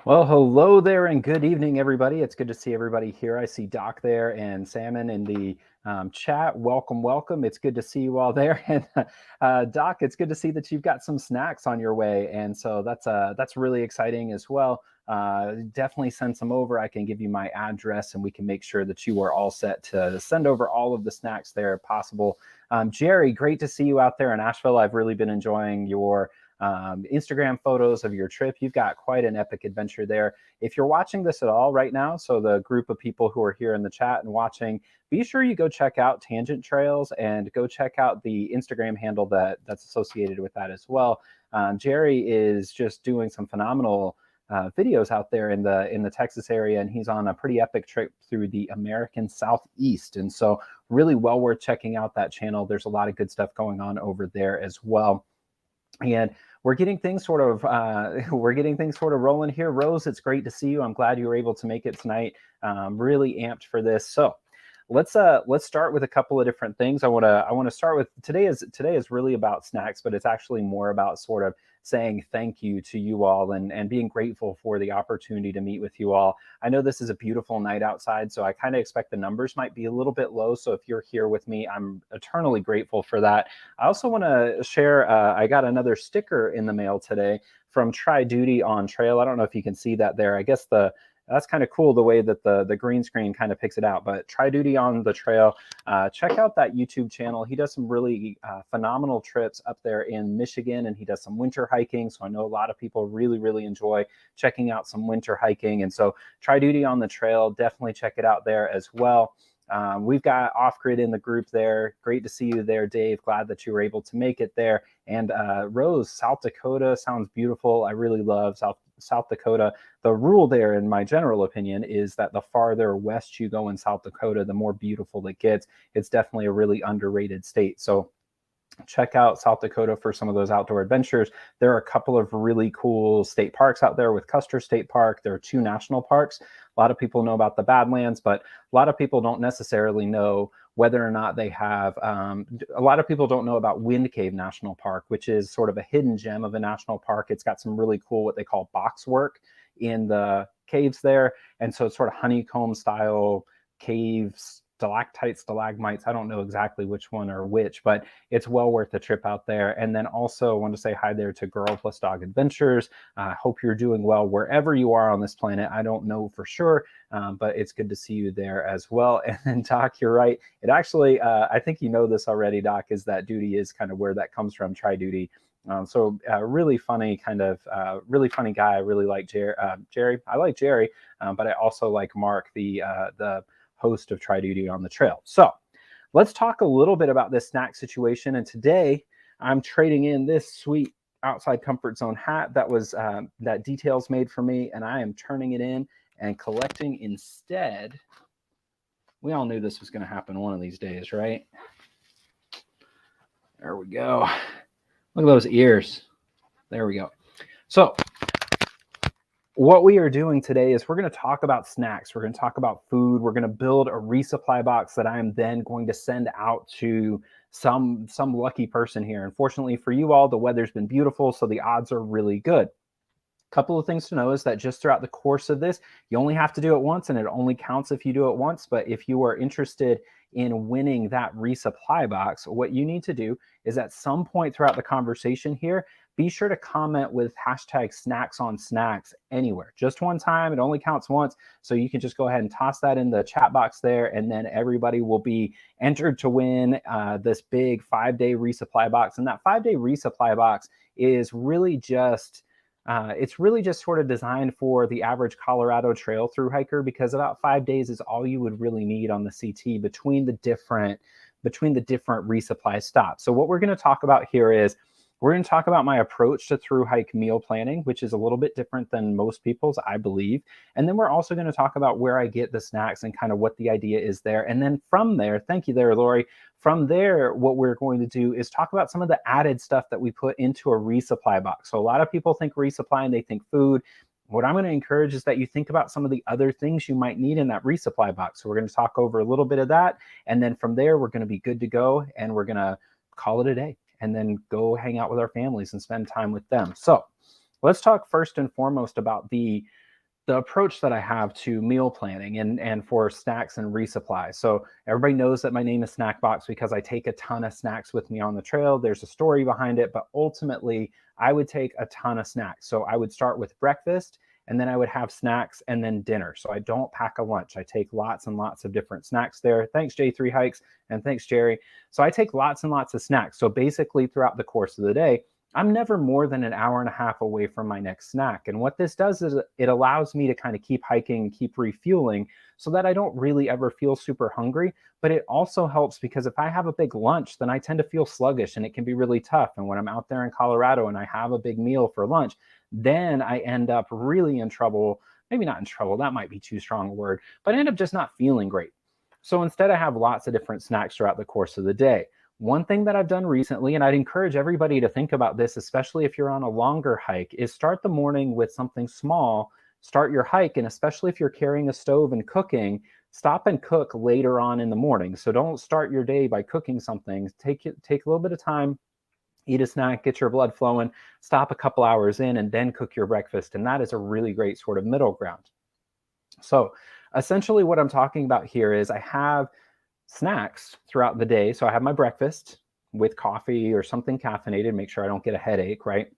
Well, hello there and good evening, everybody. It's good to see everybody here. I see Doc there and Salmon in the chat. Welcome, welcome. It's good to see you all there. And Doc, it's good to see that you've got some snacks on your way, and so that's really exciting as well. Definitely send some over. I can give you my address, and we can make sure that you are all set to send over all of the snacks there if possible. Jerry, great to see you out there in Asheville. I've really been enjoying your Instagram photos of your trip. You've got quite an epic adventure there. If you're watching this at all right now, so the group of people who are here in the chat and watching, be sure you go check out Tangent Trails and go check out the Instagram handle that's associated with that as well. Jerry is just doing some phenomenal videos out there in the Texas area, and he's on a pretty epic trip through the American Southeast, and so really well worth checking out that channel. There's a lot of good stuff going on over there as well. And we're getting things sort of rolling here. Rose, it's great to see you. I'm glad you were able to make it tonight. Really amped for this. So let's start with a couple of different things. I want to start with today is really about snacks, but it's actually more about sort of saying thank you to you all and being grateful for the opportunity to meet with you all. I know this is a beautiful night outside, so I kind of expect the numbers might be a little bit low. So if you're here with me, I'm eternally grateful for that. I also want to share, I got another sticker in the mail today from Try Duty on Trail. I don't know if you can see that there. I guess that's kind of cool the way that the green screen kind of picks it out. But Try Duty on the Trail, check out that YouTube channel. He does some really phenomenal trips up there in Michigan, and he does some winter hiking. So I know a lot of people really enjoy checking out some winter hiking. And so Try Duty on the Trail, definitely check it out there as well. We've got Off Grid in the group there. Great to see you there, Dave. Glad that you were able to make it there. And Rose, South Dakota sounds beautiful. I really love South Dakota. The rule there, in my general opinion, is that the farther west you go in South Dakota, the more beautiful it gets. It's definitely a really underrated state. So check out South Dakota for some of those outdoor adventures. There are a couple of really cool state parks out there with Custer State Park. There are 2 national parks. A lot of people know about the Badlands, but a lot of people don't necessarily know whether or not they have, a lot of people don't know about Wind Cave National Park, which is sort of a hidden gem of a national park. It's got some really cool, what they call box work in the caves there. And so it's sort of honeycomb style caves, stalactites, stalagmites. I don't know exactly which one or which, but it's well worth the trip out there. And then also want to say hi there to Girl Plus Dog Adventures. Hope you're doing well wherever you are on this planet. I don't know for sure, but it's good to see you there as well. And then Doc, you're right. It actually, I think you know this already, Doc, is that duty is kind of where that comes from, Try Duty. So really funny really funny guy. I really like Jerry. I like Jerry, but I also like Mark, the host of Try Duty on the Trail. So let's talk a little bit about this snack situation. And today I'm trading in this sweet outside comfort zone hat that was that Details made for me, and I am turning it in and collecting instead. We all knew this was going to happen one of these days, right? There we go. Look at those ears. There we go. So what we are doing today is we're going to talk about snacks. We're going to talk about food. We're going to build a resupply box that I am then going to send out to some lucky person here. Unfortunately for you all, the weather's been beautiful, so the odds are really good. Couple of things to know is that just throughout the course of this, you only have to do it once, and it only counts if you do it once. But if you are interested in winning that resupply box, what you need to do is at some point throughout the conversation here, be sure to comment with hashtag #SnacksOnSnacks anywhere. Just one time, it only counts once. So you can just go ahead and toss that in the chat box there, and then everybody will be entered to win this big 5-day resupply box. And that 5-day resupply box is really just it's really just sort of designed for the average Colorado trail through hiker, because about 5 days is all you would really need on the CT between the different resupply stops. So what we're going to talk about here is we're going to talk about my approach to through hike meal planning, which is a little bit different than most people's, I believe. And then we're also going to talk about where I get the snacks and kind of what the idea is there. And then from there, thank you there, Lori. From there, what we're going to do is talk about some of the added stuff that we put into a resupply box. So a lot of people think resupply and they think food. What I'm going to encourage is that you think about some of the other things you might need in that resupply box. So we're going to talk over a little bit of that. And then from there, we're going to be good to go, and we're going to call it a day and then go hang out with our families and spend time with them. So let's talk first and foremost about the the approach that I have to meal planning and for snacks and resupply. So everybody knows that my name is Snackbox because I take a ton of snacks with me on the trail. There's a story behind it, but ultimately I would take a ton of snacks. So I would start with breakfast and then I would have snacks and then dinner. So I don't pack a lunch. I take lots and lots of different snacks there. Thanks, J3 Hikes, and thanks, Jerry. So I take lots and lots of snacks. So basically throughout the course of the day, I'm never more than an hour and a half away from my next snack. And what this does is it allows me to kind of keep hiking, keep refueling so that I don't really ever feel super hungry. But it also helps because if I have a big lunch, then I tend to feel sluggish and it can be really tough. And when I'm out there in Colorado and I have a big meal for lunch, then I end up really in trouble. Maybe not in trouble, that might be too strong a word, but I end up just not feeling great. So instead, I have lots of different snacks throughout the course of the day. One thing that I've done recently, and I'd encourage everybody to think about this, especially if you're on a longer hike, is start the morning with something small. Start your hike, and especially if you're carrying a stove and cooking, stop and cook later on in the morning. So don't start your day by cooking something. Take a little bit of time, eat a snack, get your blood flowing, stop a couple hours in, and then cook your breakfast. And that is a really great sort of middle ground. So essentially what I'm talking about here is I have snacks throughout the day. So I have my breakfast with coffee or something caffeinated, make sure I don't get a headache, right?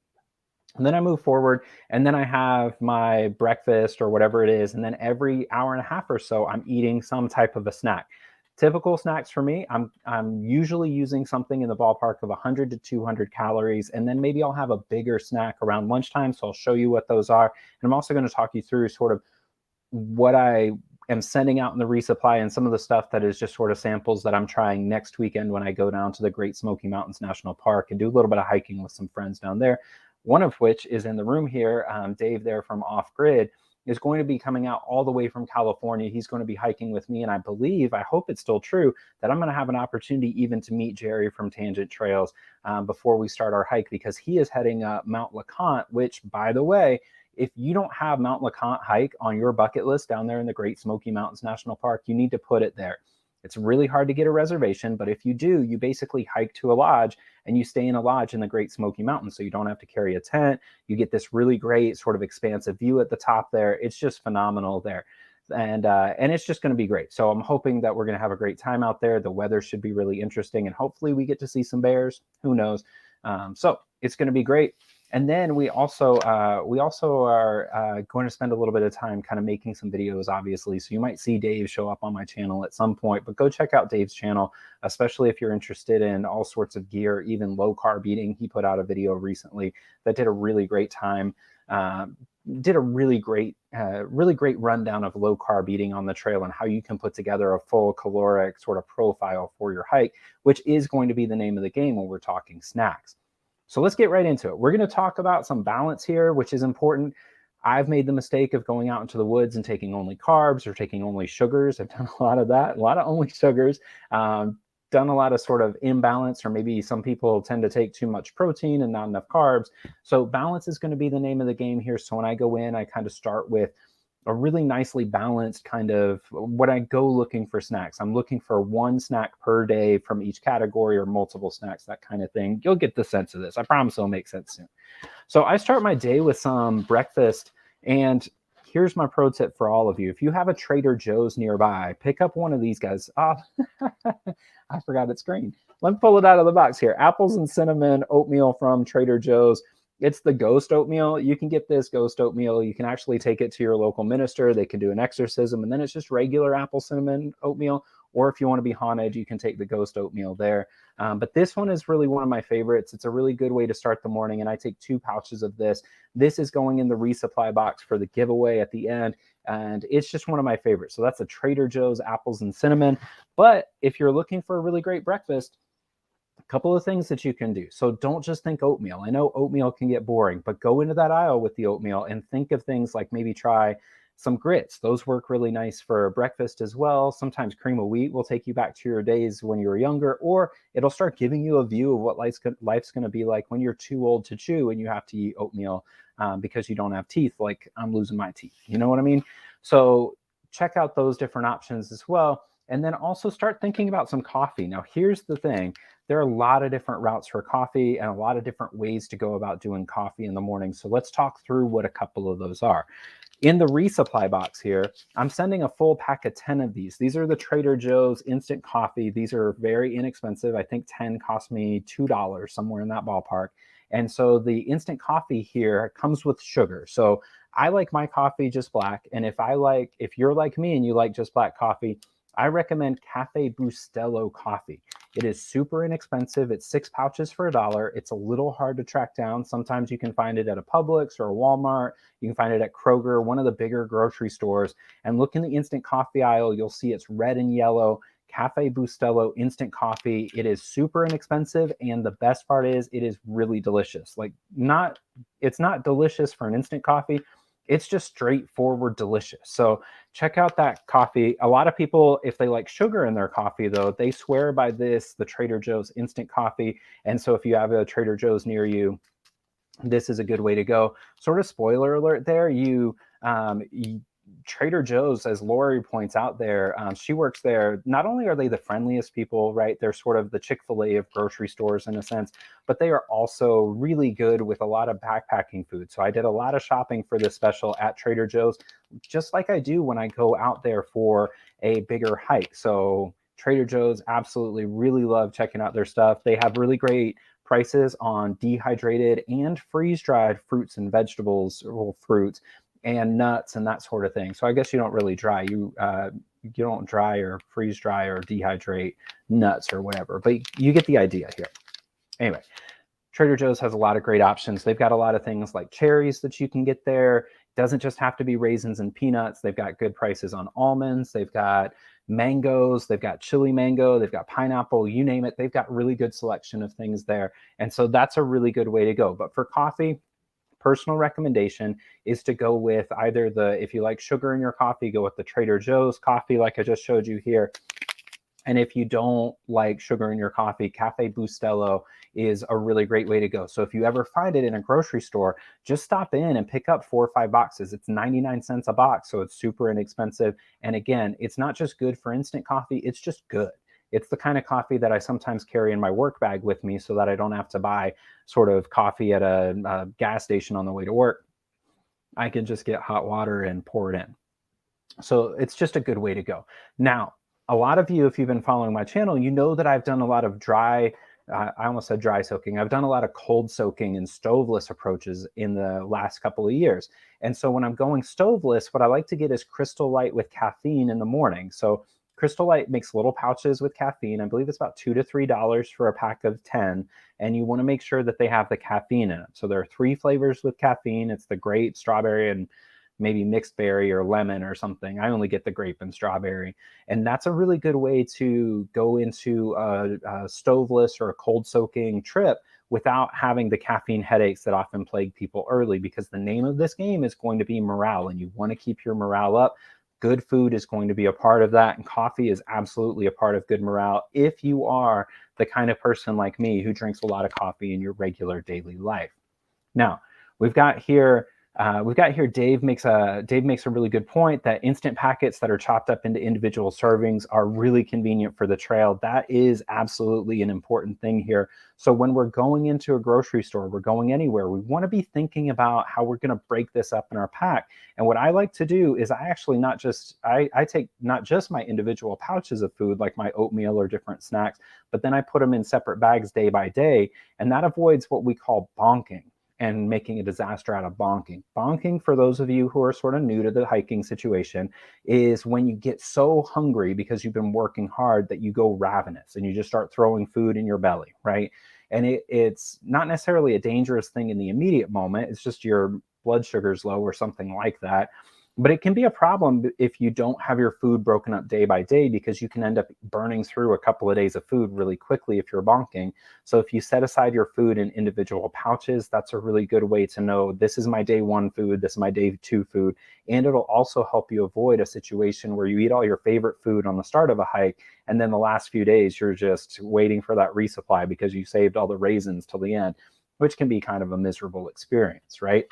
And then I move forward and then I have my breakfast or whatever it is. And then every hour and a half or so, I'm eating some type of a snack. Typical snacks for me, I'm usually using something in the ballpark of 100 to 200 calories. And then maybe I'll have a bigger snack around lunchtime. So I'll show you what those are. And I'm also going to talk you through sort of what I am sending out in the resupply and some of the stuff that is just sort of samples that I'm trying next weekend when I go down to the Great Smoky Mountains National Park and do a little bit of hiking with some friends down there. One of which is in the room here. Dave there from Off Grid is going to be coming out all the way from California. He's going to be hiking with me. And I believe, I hope it's still true, that I'm going to have an opportunity even to meet Jerry from Tangent Trails before we start our hike, because he is heading up Mount LeConte, which, by the way, if you don't have Mount LeConte hike on your bucket list down there in the Great Smoky Mountains National Park, you need to put it there. It's really hard to get a reservation, but if you do, you basically hike to a lodge and you stay in a lodge in the Great Smoky Mountains. So you don't have to carry a tent. You get this really great sort of expansive view at the top there. It's just phenomenal there. And it's just going to be great. So I'm hoping that we're going to have a great time out there. The weather should be really interesting and hopefully we get to see some bears. Who knows? So it's going to be great. And then we also are going to spend a little bit of time kind of making some videos, obviously. So you might see Dave show up on my channel at some point, but go check out Dave's channel, especially if you're interested in all sorts of gear, even low carb eating. He put out a video recently that did a really great time, did a really great rundown of low carb eating on the trail and how you can put together a full caloric sort of profile for your hike, which is going to be the name of the game when we're talking snacks. So let's get right into it. We're going to talk about some balance here, which is important. I've made the mistake of going out into the woods and taking only carbs or taking only sugars. I've done a lot of that, a lot of only sugars, done a lot of sort of imbalance, or maybe some people tend to take too much protein and not enough carbs. So balance is going to be the name of the game here. So when I go in, I kind of start with a really nicely balanced kind of what I go looking for snacks. I'm looking for one snack per day from each category or multiple snacks, that kind of thing. You'll get the sense of this. I promise it'll make sense soon. So I start my day with some breakfast, and here's my pro tip for all of you. If you have a Trader Joe's nearby, pick up one of these guys. Oh, I forgot it's green. Let me pull it out of the box here. Apples and cinnamon oatmeal from Trader Joe's. It's the ghost oatmeal. You can get this ghost oatmeal. You can actually take it to your local minister. They can do an exorcism, and then it's just regular apple cinnamon oatmeal. Or if you want to be haunted, you can take the ghost oatmeal there. But this one is really one of my favorites. It's a really good way to start the morning, and I take 2 pouches of this. This is going in the resupply box for the giveaway at the end, and it's just one of my favorites. So that's a Trader Joe's apples and cinnamon. But if you're looking for a really great breakfast, a couple of things that you can do. So don't just think oatmeal. I know oatmeal can get boring, but go into that aisle with the oatmeal and think of things like maybe try some grits. Those work really nice for breakfast as well. Sometimes cream of wheat will take you back to your days when you were younger, or it'll start giving you a view of what life's going to be like when you're too old to chew and you have to eat oatmeal because you don't have teeth, like I'm losing my teeth. You know what I mean? So check out those different options as well. And then also start thinking about some coffee. Now, here's the thing. There are a lot of different routes for coffee and a lot of different ways to go about doing coffee in the morning. So let's talk through what a couple of those are. In the resupply box here, I'm sending a full pack of 10 of these. These are the Trader Joe's instant coffee. These are very inexpensive. I think 10 cost me $2, somewhere in that ballpark. And so the instant coffee here comes with sugar. So I like my coffee just black. And if you're like me and you like just black coffee, I recommend Cafe Bustelo coffee. It is super inexpensive. It's 6 pouches for $1. It's a little hard to track down. Sometimes you can find it at a Publix or a Walmart. You can find it at Kroger, one of the bigger grocery stores. And look in the instant coffee aisle. You'll see it's red and yellow. Cafe Bustelo instant coffee. It is super inexpensive. And the best part is it is really delicious. It's not delicious for an instant coffee. It's just straightforward delicious. So check out that coffee. A lot of people, if they like sugar in their coffee, though, they swear by the Trader Joe's instant coffee. And so if you have a Trader Joe's near you, this is a good way to go. Sort of spoiler alert there. Trader Joe's, as Lori points out there, she works there. Not only are they the friendliest people, right? They're sort of the Chick-fil-A of grocery stores in a sense, but they are also really good with a lot of backpacking food. So I did a lot of shopping for this special at Trader Joe's, just like I do when I go out there for a bigger hike. So Trader Joe's, absolutely really love checking out their stuff. They have really great prices on dehydrated and freeze-dried fruits and vegetables, or fruits and nuts and that sort of thing. So I guess you don't really dry. You don't dry or freeze dry or dehydrate nuts or whatever, but you get the idea here. Anyway, Trader Joe's has a lot of great options. They've got a lot of things like cherries that you can get there. It doesn't just have to be raisins and peanuts. They've got good prices on almonds. They've got mangoes. They've got chili mango. They've got pineapple, you name it. They've got really good selection of things there. And so that's a really good way to go. But for coffee, personal recommendation is to go with either if you like sugar in your coffee, go with the Trader Joe's coffee like I just showed you here. And if you don't like sugar in your coffee, Cafe Bustelo is a really great way to go. So if you ever find it in a grocery store, just stop in and pick up 4 or 5 boxes. It's 99 cents a box, so it's super inexpensive. And again, it's not just good for instant coffee, it's just good. It's the kind of coffee that I sometimes carry in my work bag with me so that I don't have to buy sort of coffee at a gas station on the way to work. I can just get hot water and pour it in. So it's just a good way to go. Now, a lot of you, if you've been following my channel, you know that I've done a lot of I almost said dry soaking. I've done a lot of cold soaking and stoveless approaches in the last couple of years. And so when I'm going stoveless, what I like to get is Crystal Light with caffeine in the morning. So Crystal Light makes little pouches with caffeine. I believe it's about $2 to $3 for a pack of 10. And you want to make sure that they have the caffeine in it. So there are 3 flavors with caffeine. It's the grape, strawberry, and maybe mixed berry or lemon or something. I only get the grape and strawberry. And that's a really good way to go into a stoveless or a cold soaking trip without having the caffeine headaches that often plague people early, because the name of this game is going to be morale, and you want to keep your morale up. Good food is going to be a part of that, and coffee is absolutely a part of good morale if you are the kind of person like me who drinks a lot of coffee in your regular daily life. Now, we've got here Dave makes a really good point that instant packets that are chopped up into individual servings are really convenient for the trail. That is absolutely an important thing here. So when we're going into a grocery store, we're going anywhere, we want to be thinking about how we're going to break this up in our pack. And what I like to do is I take not just my individual pouches of food like my oatmeal or different snacks, but then I put them in separate bags day by day, and that avoids what we call bonking and making a disaster out of bonking. Bonking, for those of you who are sort of new to the hiking situation, is when you get so hungry because you've been working hard that you go ravenous and you just start throwing food in your belly, right? And it's not necessarily a dangerous thing in the immediate moment. It's just your blood sugar's low or something like that. But it can be a problem if you don't have your food broken up day by day, because you can end up burning through a couple of days of food really quickly if you're bonking. So if you set aside your food in individual pouches, that's a really good way to know this is my day 1 food, this is my day 2 food. And it'll also help you avoid a situation where you eat all your favorite food on the start of a hike, and then the last few days you're just waiting for that resupply because you saved all the raisins till the end, which can be kind of a miserable experience, right?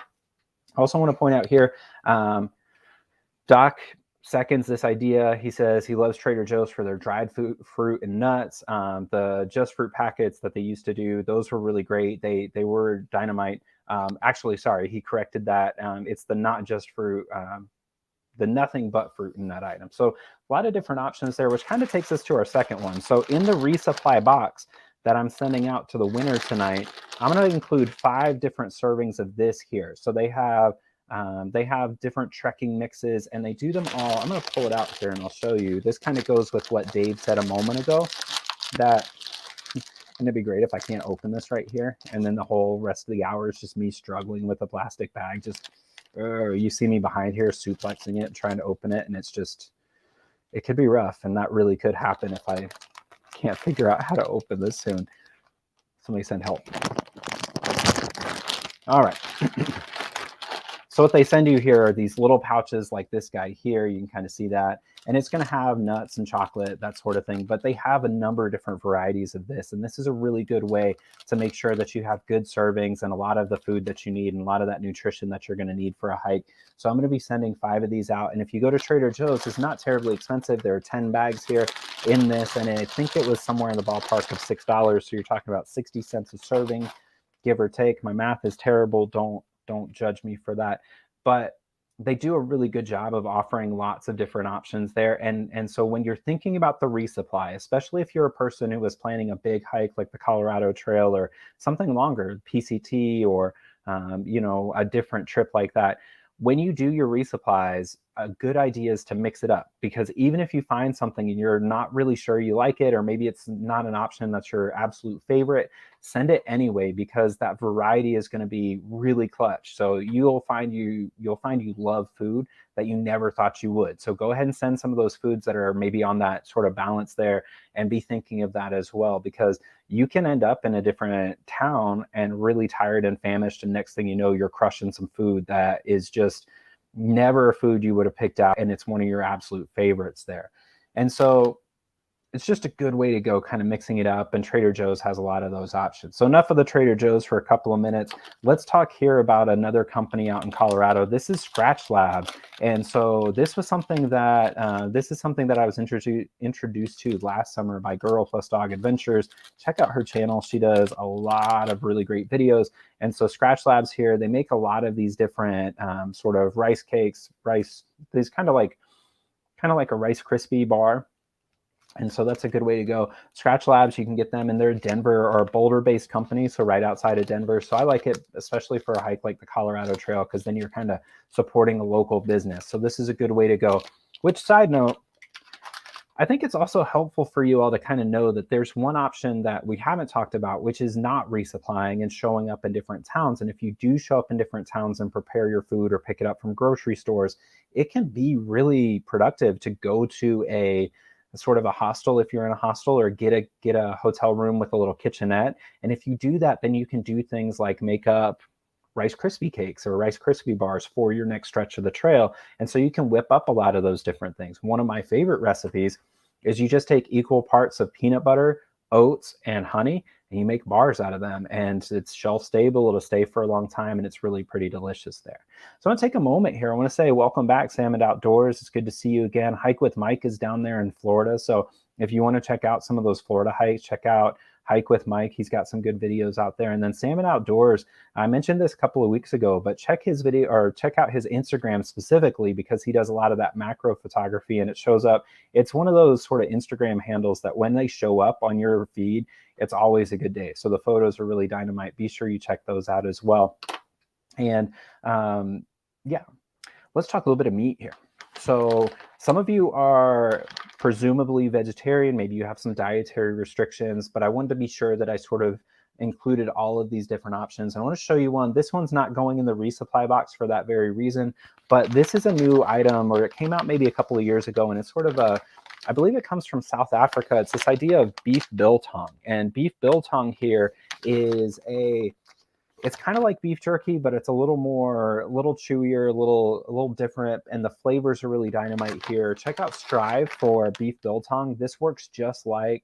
I also want to point out here, Doc seconds this idea. He says he loves Trader Joe's for their dried fruit and nuts. The Just Fruit packets that they used to do, those were really great. They were dynamite. Actually, sorry, he corrected that. It's the not just fruit, the nothing but fruit in that item. So a lot of different options there, which kind of takes us to our second one. So in the resupply box that I'm sending out to the winner tonight, I'm going to include 5 different servings of this here. So they have different trekking mixes, and they do them all. I'm going to pull it out here and I'll show you. This kind of goes with what Dave said a moment ago, that, and it'd be great if I can't open this right here, and then the whole rest of the hour is just me struggling with a plastic bag. Just you see me behind here suplexing it, trying to open it, and it's just, it could be rough, and that really could happen if I can't figure out how to open this soon. Somebody send help. All right. So what they send you here are these little pouches like this guy here. You can kind of see that. And it's going to have nuts and chocolate, that sort of thing. But they have a number of different varieties of this. And this is a really good way to make sure that you have good servings and a lot of the food that you need and a lot of that nutrition that you're going to need for a hike. So I'm going to be sending 5 of these out. And if you go to Trader Joe's, it's not terribly expensive. There are 10 bags here in this. And I think it was somewhere in the ballpark of $6. So you're talking about 60 cents a serving, give or take. My math is terrible. Don't judge me for that. But they do a really good job of offering lots of different options there. And so when you're thinking about the resupply, especially if you're a person who is planning a big hike like the Colorado Trail or something longer, PCT, or a different trip like that, when you do your resupplies, a good idea is to mix it up, because even if you find something and you're not really sure you like it, or maybe it's not an option that's your absolute favorite, send it anyway, because that variety is going to be really clutch. So you'll find you love food that you never thought you would. So go ahead and send some of those foods that are maybe on that sort of balance there, and be thinking of that as well, because you can end up in a different town and really tired and famished, and next thing you know, you're crushing some food that is just never a food you would have picked out, and it's one of your absolute favorites there. And so it's just a good way to go, kind of mixing it up, and Trader Joe's has a lot of those options. So enough of the Trader Joe's for a couple of minutes. Let's talk here about another company out in Colorado. This is Scratch Lab. And so this was something that I was introduced to last summer by Girl Plus Dog Adventures. Check out her channel. She does a lot of really great videos. And so Scratch Labs here, they make a lot of these different sort of rice cakes, these kind of like a Rice Krispie bar. And so that's a good way to go. Scratch Labs, you can get them, and they're a Denver or Boulder-based company, so right outside of Denver. So I like it, especially for a hike like the Colorado Trail, because then you're kind of supporting a local business. So this is a good way to go. Which, side note, I think it's also helpful for you all to kind of know that there's one option that we haven't talked about, which is not resupplying and showing up in different towns. And if you do show up in different towns and prepare your food or pick it up from grocery stores, it can be really productive to go to a sort of a hostel, if you're in a hostel, or get a hotel room with a little kitchenette. And if you do that, then you can do things like make up Rice Krispie cakes or Rice Krispie bars for your next stretch of the trail. And so you can whip up a lot of those different things. One of my favorite recipes is you just take equal parts of peanut butter, oats, and honey, and you make bars out of them. And it's shelf stable, it'll stay for a long time, and it's really pretty delicious there. So I want to take a moment here. I want to say welcome back, Salmon Outdoors. It's good to see you again. Hike with Mike is down there in Florida. So if you want to check out some of those Florida hikes, check out Hike with Mike. He's got some good videos out there. And then Salmon Outdoors, I mentioned this a couple of weeks ago, but check his video, or check out his Instagram specifically, because he does a lot of that macro photography, and it shows up. It's one of those sort of Instagram handles that when they show up on your feed, it's always a good day. So the photos are really dynamite. Be sure you check those out as well. And yeah, let's talk a little bit of meat here. So some of you are presumably vegetarian, maybe you have some dietary restrictions, but I wanted to be sure that I sort of included all of these different options. I want to show you one. This one's not going in the resupply box for that very reason, but this is a new item, or it came out maybe a couple of years ago, and it's sort of I believe it comes from South Africa. It's this idea of beef biltong, and beef biltong here is it's kind of like beef jerky, but it's a little chewier, a little different, and the flavors are really dynamite here. Check out Strive for beef biltong. This works just like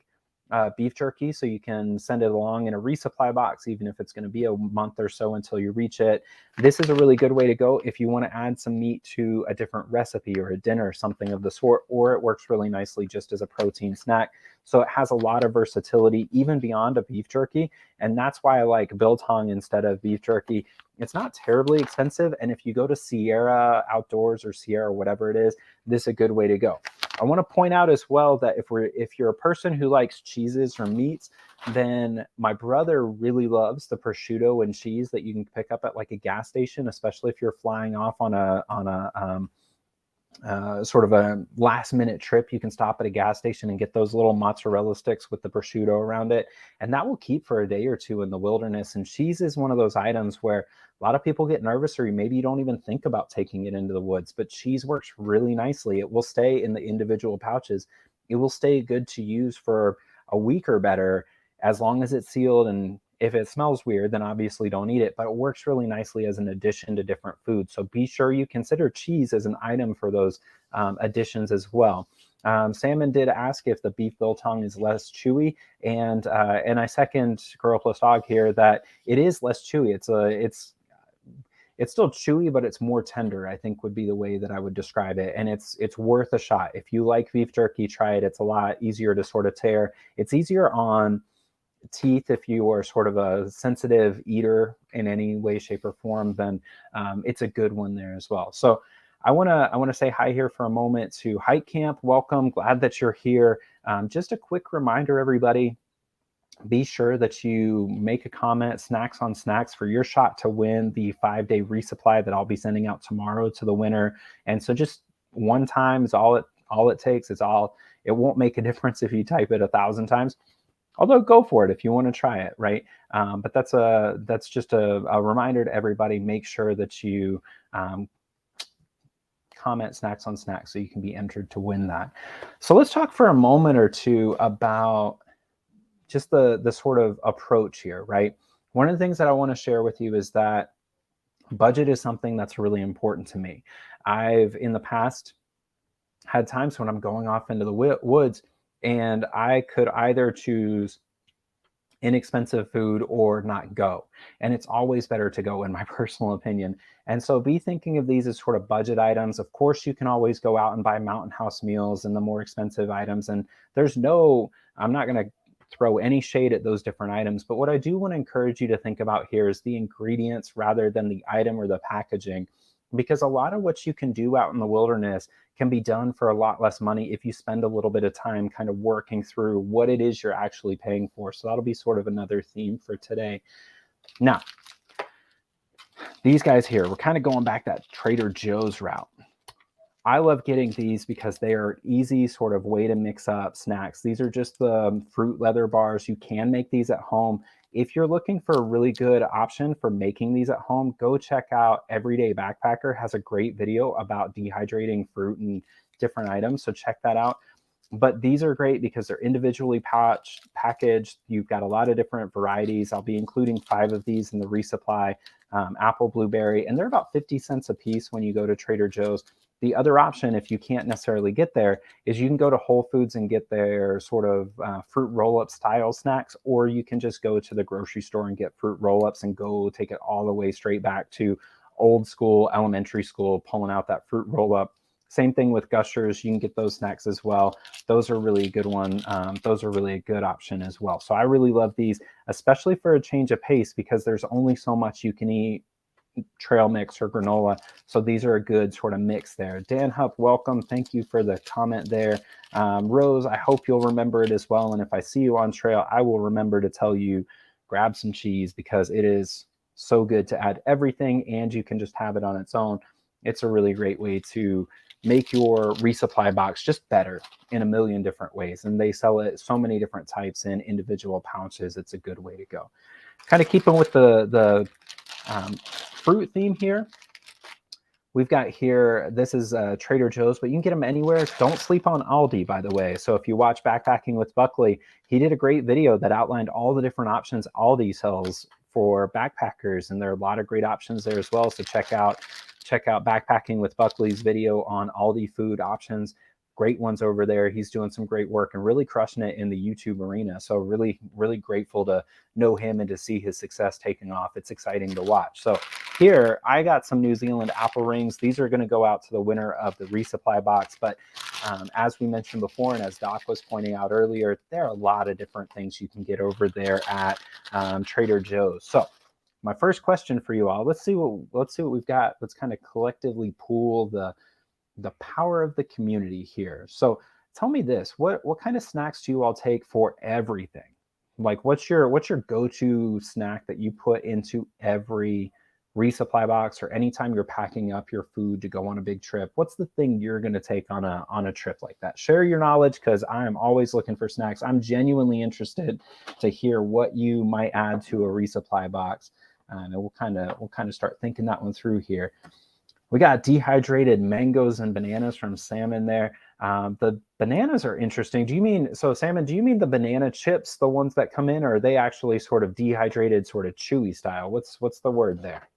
beef jerky, so you can send it along in a resupply box, even if it's going to be a month or so until you reach it. This is a really good way to go if you want to add some meat to a different recipe or a dinner or something of the sort, or it works really nicely just as a protein snack. So it has a lot of versatility even beyond a beef jerky, and that's why I like biltong instead of beef jerky. It's not terribly expensive, and if you go to Sierra Outdoors or Sierra, whatever it is, this is a good way to go. I want to point out as well that if you're a person who likes cheeses or meats, then my brother really loves the prosciutto and cheese that you can pick up at like a gas station, especially if you're flying off on a sort of a last minute trip. You can stop at a gas station and get those little mozzarella sticks with the prosciutto around it, and that will keep for a day or two in the wilderness. And cheese is one of those items where a lot of people get nervous, or maybe you don't even think about taking it into the woods, but cheese works really nicely. It will stay in the individual pouches. It will stay good to use for a week or better, as long as it's sealed. And if it smells weird, then obviously don't eat it, but it works really nicely as an addition to different foods. So be sure you consider cheese as an item for those additions as well. Salmon did ask if the beef biltong is less chewy, and I second Girl Plus Dog here that it is less chewy. It's still chewy, but it's more tender, I think would be the way that I would describe it. And it's worth a shot. If you like beef jerky, try it. It's a lot easier to sort of tear. It's easier on teeth if you are sort of a sensitive eater in any way, shape, or form. Then it's a good one there as well. So I want to say hi here for a moment to Hike Camp. Welcome. Glad that you're here. Just a quick reminder, everybody. Be sure that you make a comment, Snacks on Snacks, for your shot to win the 5-day resupply that I'll be sending out tomorrow to the winner. And so just one time is all it takes. It won't make a difference if you type it 1,000 times. Although go for it if you want to try it, right? But that's just a reminder to everybody. Make sure that you comment Snacks on Snacks so you can be entered to win that. So let's talk for a moment or two about just the sort of approach here, right? One of the things that I want to share with you is that budget is something that's really important to me. I've in the past had times when I'm going off into the woods and I could either choose inexpensive food or not go. And it's always better to go, in my personal opinion. And so be thinking of these as sort of budget items. Of course, you can always go out and buy Mountain House meals and the more expensive items. And I'm not going to throw any shade at those different items. But what I do want to encourage you to think about here is the ingredients rather than the item or the packaging. Because a lot of what you can do out in the wilderness can be done for a lot less money if you spend a little bit of time kind of working through what it is you're actually paying for. So that'll be sort of another theme for today. Now, these guys here, we're kind of going back that Trader Joe's route. I love getting these because they are easy sort of way to mix up snacks. These are just the fruit leather bars. You can make these at home. If you're looking for a really good option for making these at home, go check out Everyday Backpacker. Has a great video about dehydrating fruit and different items, so check that out. But these are great because they're individually packaged. You've got a lot of different varieties. I'll be including 5 of these in the resupply, apple, blueberry, and they're about 50 cents a piece when you go to Trader Joe's. The other option, if you can't necessarily get there, is you can go to Whole Foods and get their sort of fruit roll-up style snacks, or you can just go to the grocery store and get fruit roll-ups and go take it all the way straight back to old school, elementary school, pulling out that fruit roll-up. Same thing with Gushers. You can get those snacks as well. Those are really a good one. Those are really a good option as well. So I really love these, especially for a change of pace, because there's only so much you can eat trail mix or granola. So these are a good sort of mix there. Dan Hupp, welcome. Thank you for the comment there. Rose, I hope you'll remember it as well. And if I see you on trail, I will remember to tell you, grab some cheese, because it is so good to add everything, and you can just have it on its own. It's a really great way to make your resupply box just better in a million different ways. And they sell it so many different types in individual pouches. It's a good way to go. Kind of keeping with the fruit theme here. We've got here, this is Trader Joe's, but you can get them anywhere. Don't sleep on Aldi, by the way. So if you watch Backpacking with Buckley, he did a great video that outlined all the different options Aldi sells for backpackers, and there are a lot of great options there as well. So check out Backpacking with Buckley's video on Aldi food options. great ones over there. He's doing some great work and really crushing it in the YouTube arena. So really, really grateful to know him and to see his success taking off. It's exciting to watch. So here, I got some New Zealand apple rings. These are going to go out to the winner of the resupply box. But as we mentioned before, and as Doc was pointing out earlier, there are a lot of different things you can get over there at Trader Joe's. So my first question for you all, let's see what we've got. Let's kind of collectively pool the power of the community here. So tell me this, what kind of snacks do you all take for everything? Like what's your go-to snack that you put into every resupply box, or anytime you're packing up your food to go on a big trip? What's the thing you're going to take on a trip like that? Share your knowledge, because I am always looking for snacks. I'm genuinely interested to hear what you might add to a resupply box. And we'll kind of start thinking that one through here. We got dehydrated mangoes and bananas from Salmon there. The bananas are interesting. Salmon, do you mean the banana chips, the ones that come in, or are they actually sort of dehydrated, sort of chewy style? What's the word there?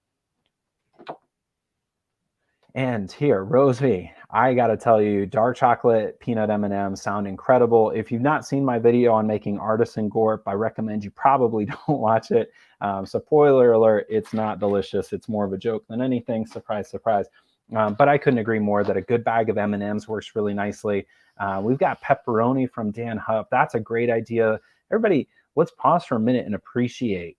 And here, Rosie, I got to tell you, dark chocolate peanut M&Ms sound incredible. If you've not seen my video on making artisan gorp, I recommend you probably don't watch it. Spoiler alert, it's not delicious. It's more of a joke than anything. Surprise, surprise. But I couldn't agree more that a good bag of M&Ms works really nicely. We've got pepperoni from Dan Hupp. That's a great idea. Everybody, let's pause for a minute and appreciate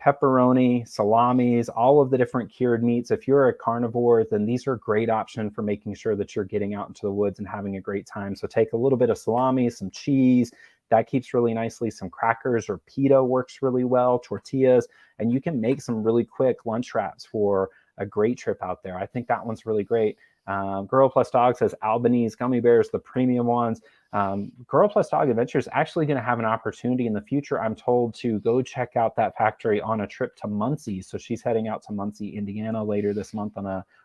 pepperoni, salamis, all of the different cured meats. If you're a carnivore, then these are a great option for making sure that you're getting out into the woods and having a great time. So take a little bit of salami, some cheese, that keeps really nicely. Some crackers or pita works really well, tortillas, and you can make some really quick lunch wraps for a great trip out there. I think that one's really great. Girl Plus Dog says Albanese gummy bears, the premium ones. Girl Plus Dog Adventure is actually going to have an opportunity in the future, I'm told, to go check out that factory on a trip to Muncie. So she's heading out to Muncie, Indiana later this month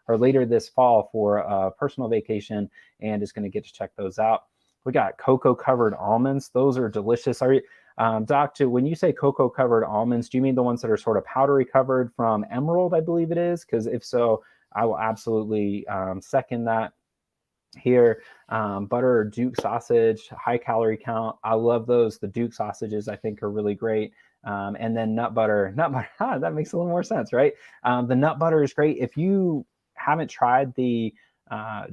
later this fall for a personal vacation, and is going to get to check those out. We got cocoa covered almonds. Those are delicious. Are you, Doc, when you say cocoa covered almonds, do you mean the ones that are sort of powdery covered from Emerald, I believe it is? Because if so, I will absolutely second that. Here, butter Duke sausage, high calorie count. I love those. The Duke sausages I think are really great. And then nut butter, that makes a little more sense, right? The nut butter is great. If you haven't tried the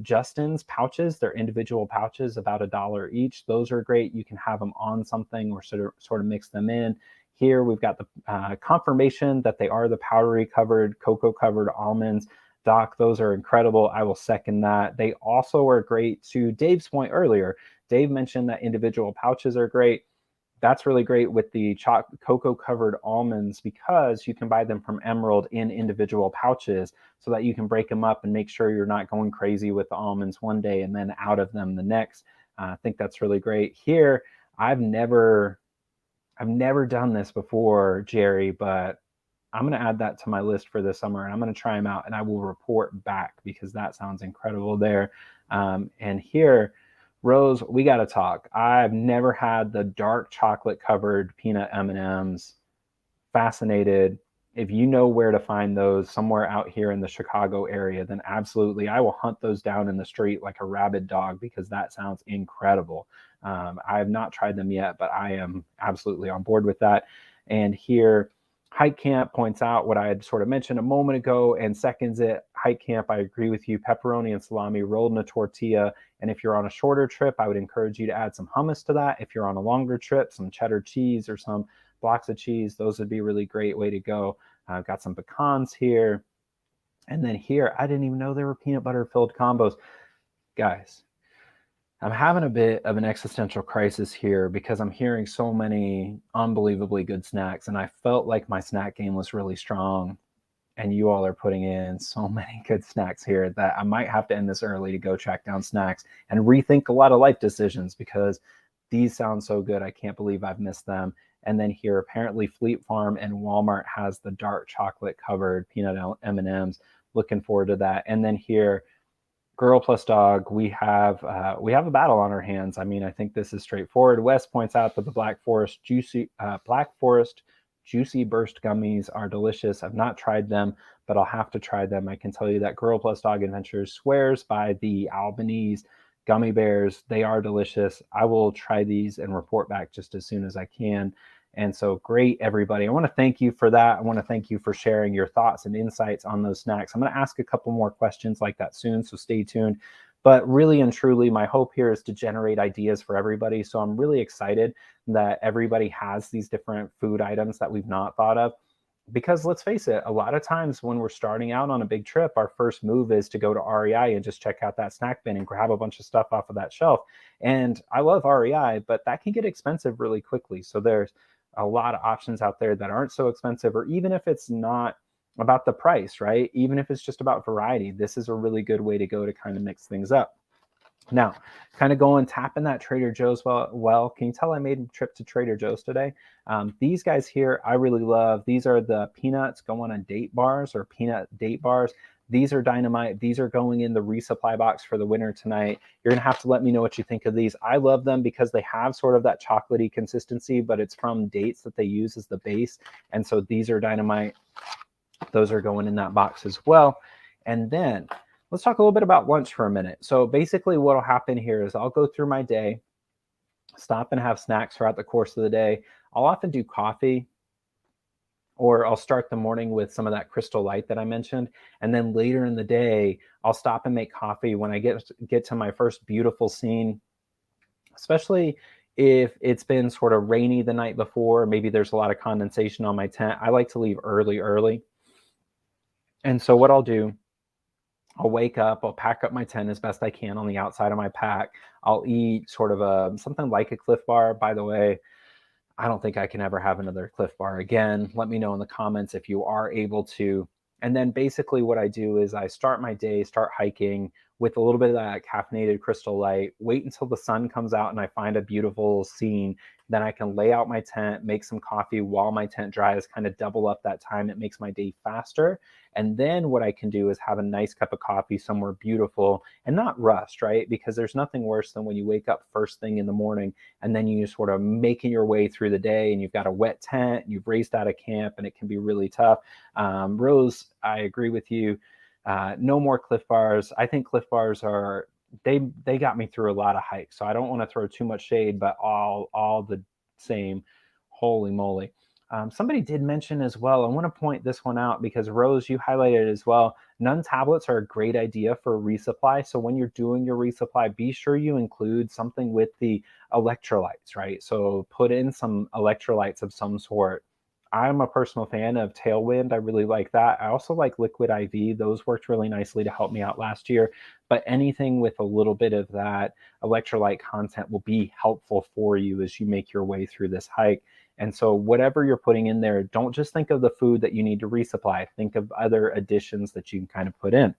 Justin's pouches, they're individual pouches, about $1 each. Those are great. You can have them on something or sort of mix them in. Here we've got the confirmation that they are the powdery covered, cocoa covered almonds. Doc, those are incredible. I will second that. They also are great. To Dave's point earlier, Dave mentioned that individual pouches are great. That's really great with the cocoa covered almonds, because you can buy them from Emerald in individual pouches so that you can break them up and make sure you're not going crazy with the almonds one day and then out of them the next. I think that's really great. Here, I've never done this before, Jerry, but I'm going to add that to my list for this summer, and I'm going to try them out, and I will report back, because that sounds incredible there. And here, Rose, we got to talk. I've never had the dark chocolate covered peanut M&Ms. Fascinated. If you know where to find those somewhere out here in the Chicago area, then absolutely, I will hunt those down in the street like a rabid dog, because that sounds incredible. I have not tried them yet, but I am absolutely on board with that. And here, Hike Camp points out what I had sort of mentioned a moment ago and seconds it. Hike Camp, I agree with you. Pepperoni and salami rolled in a tortilla. And if you're on a shorter trip, I would encourage you to add some hummus to that. If you're on a longer trip, some cheddar cheese or some blocks of cheese, those would be a really great way to go. I've got some pecans here. And then here, I didn't even know there were peanut butter filled combos. Guys, I'm having a bit of an existential crisis here, because I'm hearing so many unbelievably good snacks, and I felt like my snack game was really strong, and you all are putting in so many good snacks here that I might have to end this early to go track down snacks and rethink a lot of life decisions, because these sound so good. I can't believe I've missed them. And then here, apparently Fleet Farm and Walmart has the dark chocolate covered peanut M&Ms. Looking forward to that. And then here, Girl Plus Dog, we have a battle on our hands. I mean, I think this is straightforward. Wes points out that the Black Forest Juicy Burst gummies are delicious. I've not tried them, but I'll have to try them. I can tell you that Girl Plus Dog Adventures swears by the Albanese gummy bears. They are delicious. I will try these and report back just as soon as I can. And so great, everybody. I want to thank you for that. I want to thank you for sharing your thoughts and insights on those snacks. I'm going to ask a couple more questions like that soon, so stay tuned. But really and truly, my hope here is to generate ideas for everybody. So I'm really excited that everybody has these different food items that we've not thought of. Because let's face it, a lot of times when we're starting out on a big trip, our first move is to go to REI and just check out that snack bin and grab a bunch of stuff off of that shelf. And I love REI, but that can get expensive really quickly. So there's a lot of options out there that aren't so expensive, or even if it's not about the price, right? Even if it's just about variety, this is a really good way to go to kind of mix things up. Now, kind of going tapping that Trader Joe's well, can you tell I made a trip to Trader Joe's today? These guys here, I really love. These are the peanuts going on date bars, or peanut date bars. These are dynamite. These are going in the resupply box for the winter tonight. You're going to have to let me know what you think of these. I love them because they have sort of that chocolatey consistency, but it's from dates that they use as the base. And so these are dynamite. Those are going in that box as well. And then let's talk a little bit about lunch for a minute. So basically what will happen here is I'll go through my day, stop and have snacks throughout the course of the day. I'll often do coffee, or I'll start the morning with some of that Crystal Light that I mentioned. And then later in the day, I'll stop and make coffee when I get to my first beautiful scene, especially if it's been sort of rainy the night before, maybe there's a lot of condensation on my tent. I like to leave early. And so what I'll do, I'll wake up, I'll pack up my tent as best I can on the outside of my pack. I'll eat sort of something like a Cliff Bar. By the way, I don't think I can ever have another Cliff Bar again. Let me know in the comments if you are able to. And then basically what I do is I start my day, start hiking with a little bit of that caffeinated Crystal Light, wait until the sun comes out and I find a beautiful scene. Then I can lay out my tent, make some coffee while my tent dries, kind of double up that time. It makes my day faster. And then what I can do is have a nice cup of coffee somewhere beautiful and not rushed, right? Because there's nothing worse than when you wake up first thing in the morning and then you sort of making your way through the day and you've got a wet tent, you've raced out of camp, and it can be really tough. Rose, I agree with you. No more Cliff Bars. I think Cliff Bars are, they got me through a lot of hikes. So I don't want to throw too much shade, but all the same, holy moly. Somebody did mention as well, I want to point this one out because Rose, you highlighted it as well. Nun tablets are a great idea for resupply. So when you're doing your resupply, be sure you include something with the electrolytes, right? So put in some electrolytes of some sort. I'm a personal fan of Tailwind. I really like that. I also like Liquid IV. Those worked really nicely to help me out last year. But anything with a little bit of that electrolyte content will be helpful for you as you make your way through this hike. And so whatever you're putting in there, don't just think of the food that you need to resupply. Think of other additions that you can kind of put in.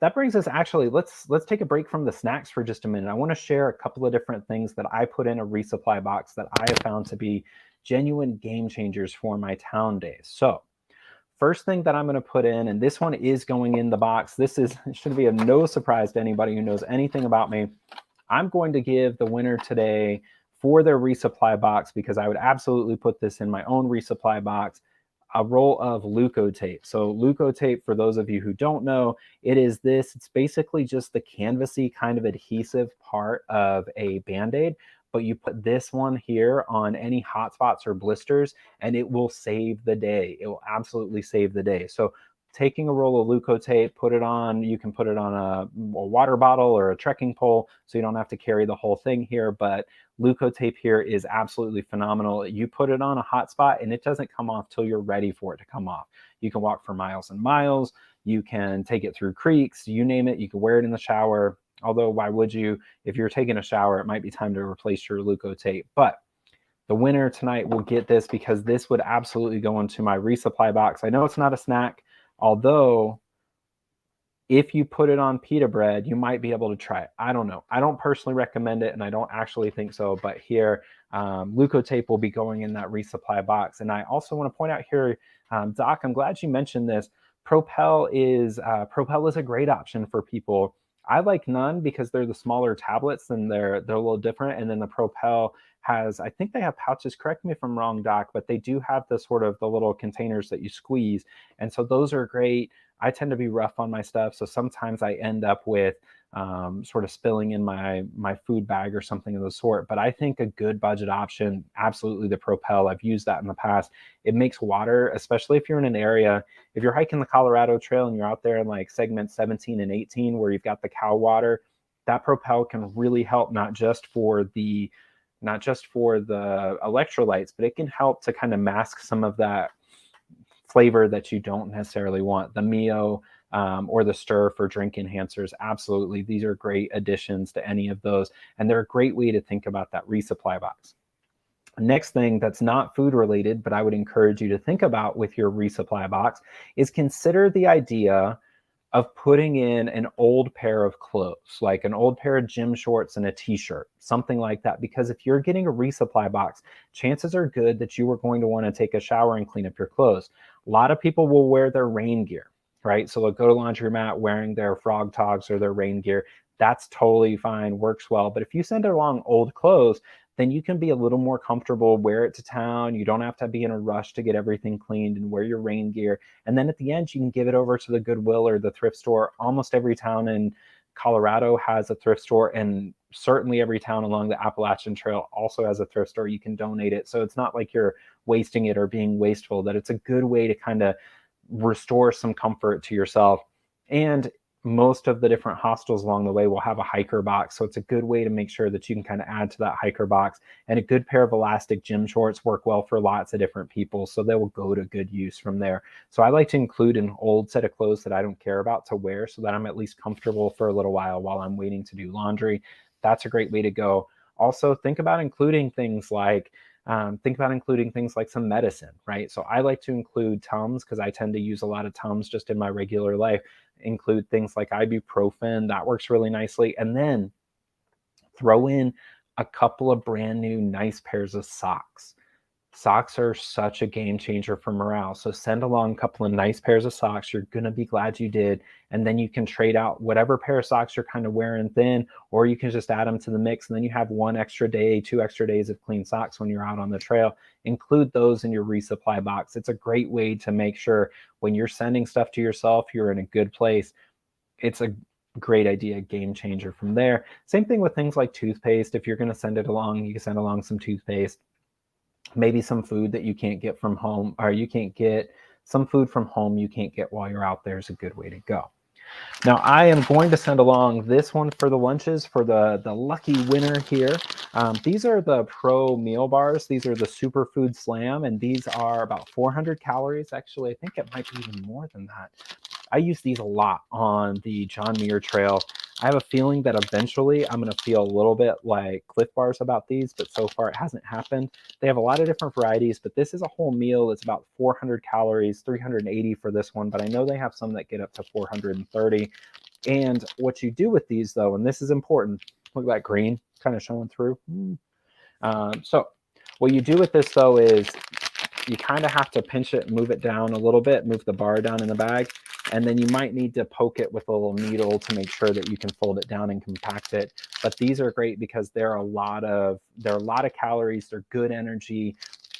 That brings us, actually, let's take a break from the snacks for just a minute. I want to share a couple of different things that I put in a resupply box that I have found to be genuine game changers for my town days. So first thing that I'm going to put in, and this one is going in the box. This should be of no surprise to anybody who knows anything about me. I'm going to give the winner today for their resupply box, because I would absolutely put this in my own resupply box, a roll of Leukotape. So Leukotape, for those of you who don't know, it's basically just the canvasy kind of adhesive part of a Band-Aid, but you put this one here on any hot spots or blisters and it will save the day. It will absolutely save the day. So taking a roll of Leukotape, put it on, you can put it on a water bottle or a trekking pole, so you don't have to carry the whole thing here, but Leukotape here is absolutely phenomenal. You put it on a hot spot and it doesn't come off till you're ready for it to come off. You can walk for miles and miles. You can take it through creeks, you name it. You can wear it in the shower. Although, why would you? If you're taking a shower, it might be time to replace your Leukotape. But the winner tonight will get this, because this would absolutely go into my resupply box. I know it's not a snack, although if you put it on pita bread, you might be able to try it. I don't know. I don't personally recommend it, and I don't actually think so. But here, Leukotape will be going in that resupply box. And I also want to point out here, Doc, I'm glad you mentioned this. Propel is a great option for people. I like Nun because they're the smaller tablets and they're a little different. And then the Propel has, I think they have pouches. Correct me if I'm wrong, Doc, but they do have the sort of the little containers that you squeeze. And so those are great. I tend to be rough on my stuff, so sometimes I end up with sort of spilling in my food bag or something of the sort. But I think a good budget option, absolutely the Propel. I've used that in the past. It makes water, especially if you're in an area, if you're hiking the Colorado Trail and you're out there in like segments 17 and 18 where you've got the cow water, that Propel can really help not just for the electrolytes, but it can help to kind of mask some of that flavor that you don't necessarily want. The Mio or the Stir for drink enhancers, absolutely. These are great additions to any of those, and they're a great way to think about that resupply box. Next thing that's not food related, but I would encourage you to think about with your resupply box is consider the idea of putting in an old pair of clothes, like an old pair of gym shorts and a t-shirt, something like that. Because if you're getting a resupply box, chances are good that you are going to want to take a shower and clean up your clothes. A lot of people will wear their rain gear, right? So they'll go to laundromat wearing their frog togs or their rain gear. That's totally fine, works well. But if you send along old clothes, then you can be a little more comfortable, wear it to town. You don't have to be in a rush to get everything cleaned and wear your rain gear. And then at the end, you can give it over to the Goodwill or the thrift store. Almost every town in Colorado has a thrift store, and certainly every town along the Appalachian Trail also has a thrift store. You can donate it. So it's not like you're wasting it or being wasteful, that it's a good way to kind of restore some comfort to yourself. And most of the different hostels along the way will have a hiker box. So it's a good way to make sure that you can kind of add to that hiker box. And a good pair of elastic gym shorts work well for lots of different people. So they will go to good use from there. So I like to include an old set of clothes that I don't care about to wear so that I'm at least comfortable for a little while I'm waiting to do laundry. That's a great way to go. Also, think about including things like some medicine, right? So I like to include Tums because I tend to use a lot of Tums just in my regular life. Include things like ibuprofen, that works really nicely. And then throw in a couple of brand new nice pairs of socks. Socks are such a game changer for morale. So send along a couple of nice pairs of socks. You're going to be glad you did. And then you can trade out whatever pair of socks you're kind of wearing thin, or you can just add them to the mix. And then you have 1 extra day, 2 extra days of clean socks when you're out on the trail. Include those in your resupply box. It's a great way to make sure when you're sending stuff to yourself, you're in a good place. It's a great idea, game changer from there. Same thing with things like toothpaste. If you're going to send it along, you can send along some toothpaste. Maybe some food that you can't get from home, or you can't get some food from home you can't get while you're out there is a good way to go. Now, I am going to send along this one for the lunches for the lucky winner here. These are the Pro meal bars. These are the Superfood Slam, and these are about 400 calories. Actually, I think it might be even more than that. I use these a lot on the John Muir Trail. I have a feeling that eventually I'm going to feel a little bit like Cliff Bars about these, but so far it hasn't happened. They have a lot of different varieties, but this is a whole meal. It's about 400 calories, 380 for this one, but I know they have some that get up to 430. And what you do with these, though, and this is important, look at that green kind of showing through. So what you do with this, though, is you kind of have to pinch it, move it down a little bit, move the bar down in the bag, and then you might need to poke it with a little needle to make sure that you can fold it down and compact it. But these are great because there are a lot of calories, they're good energy,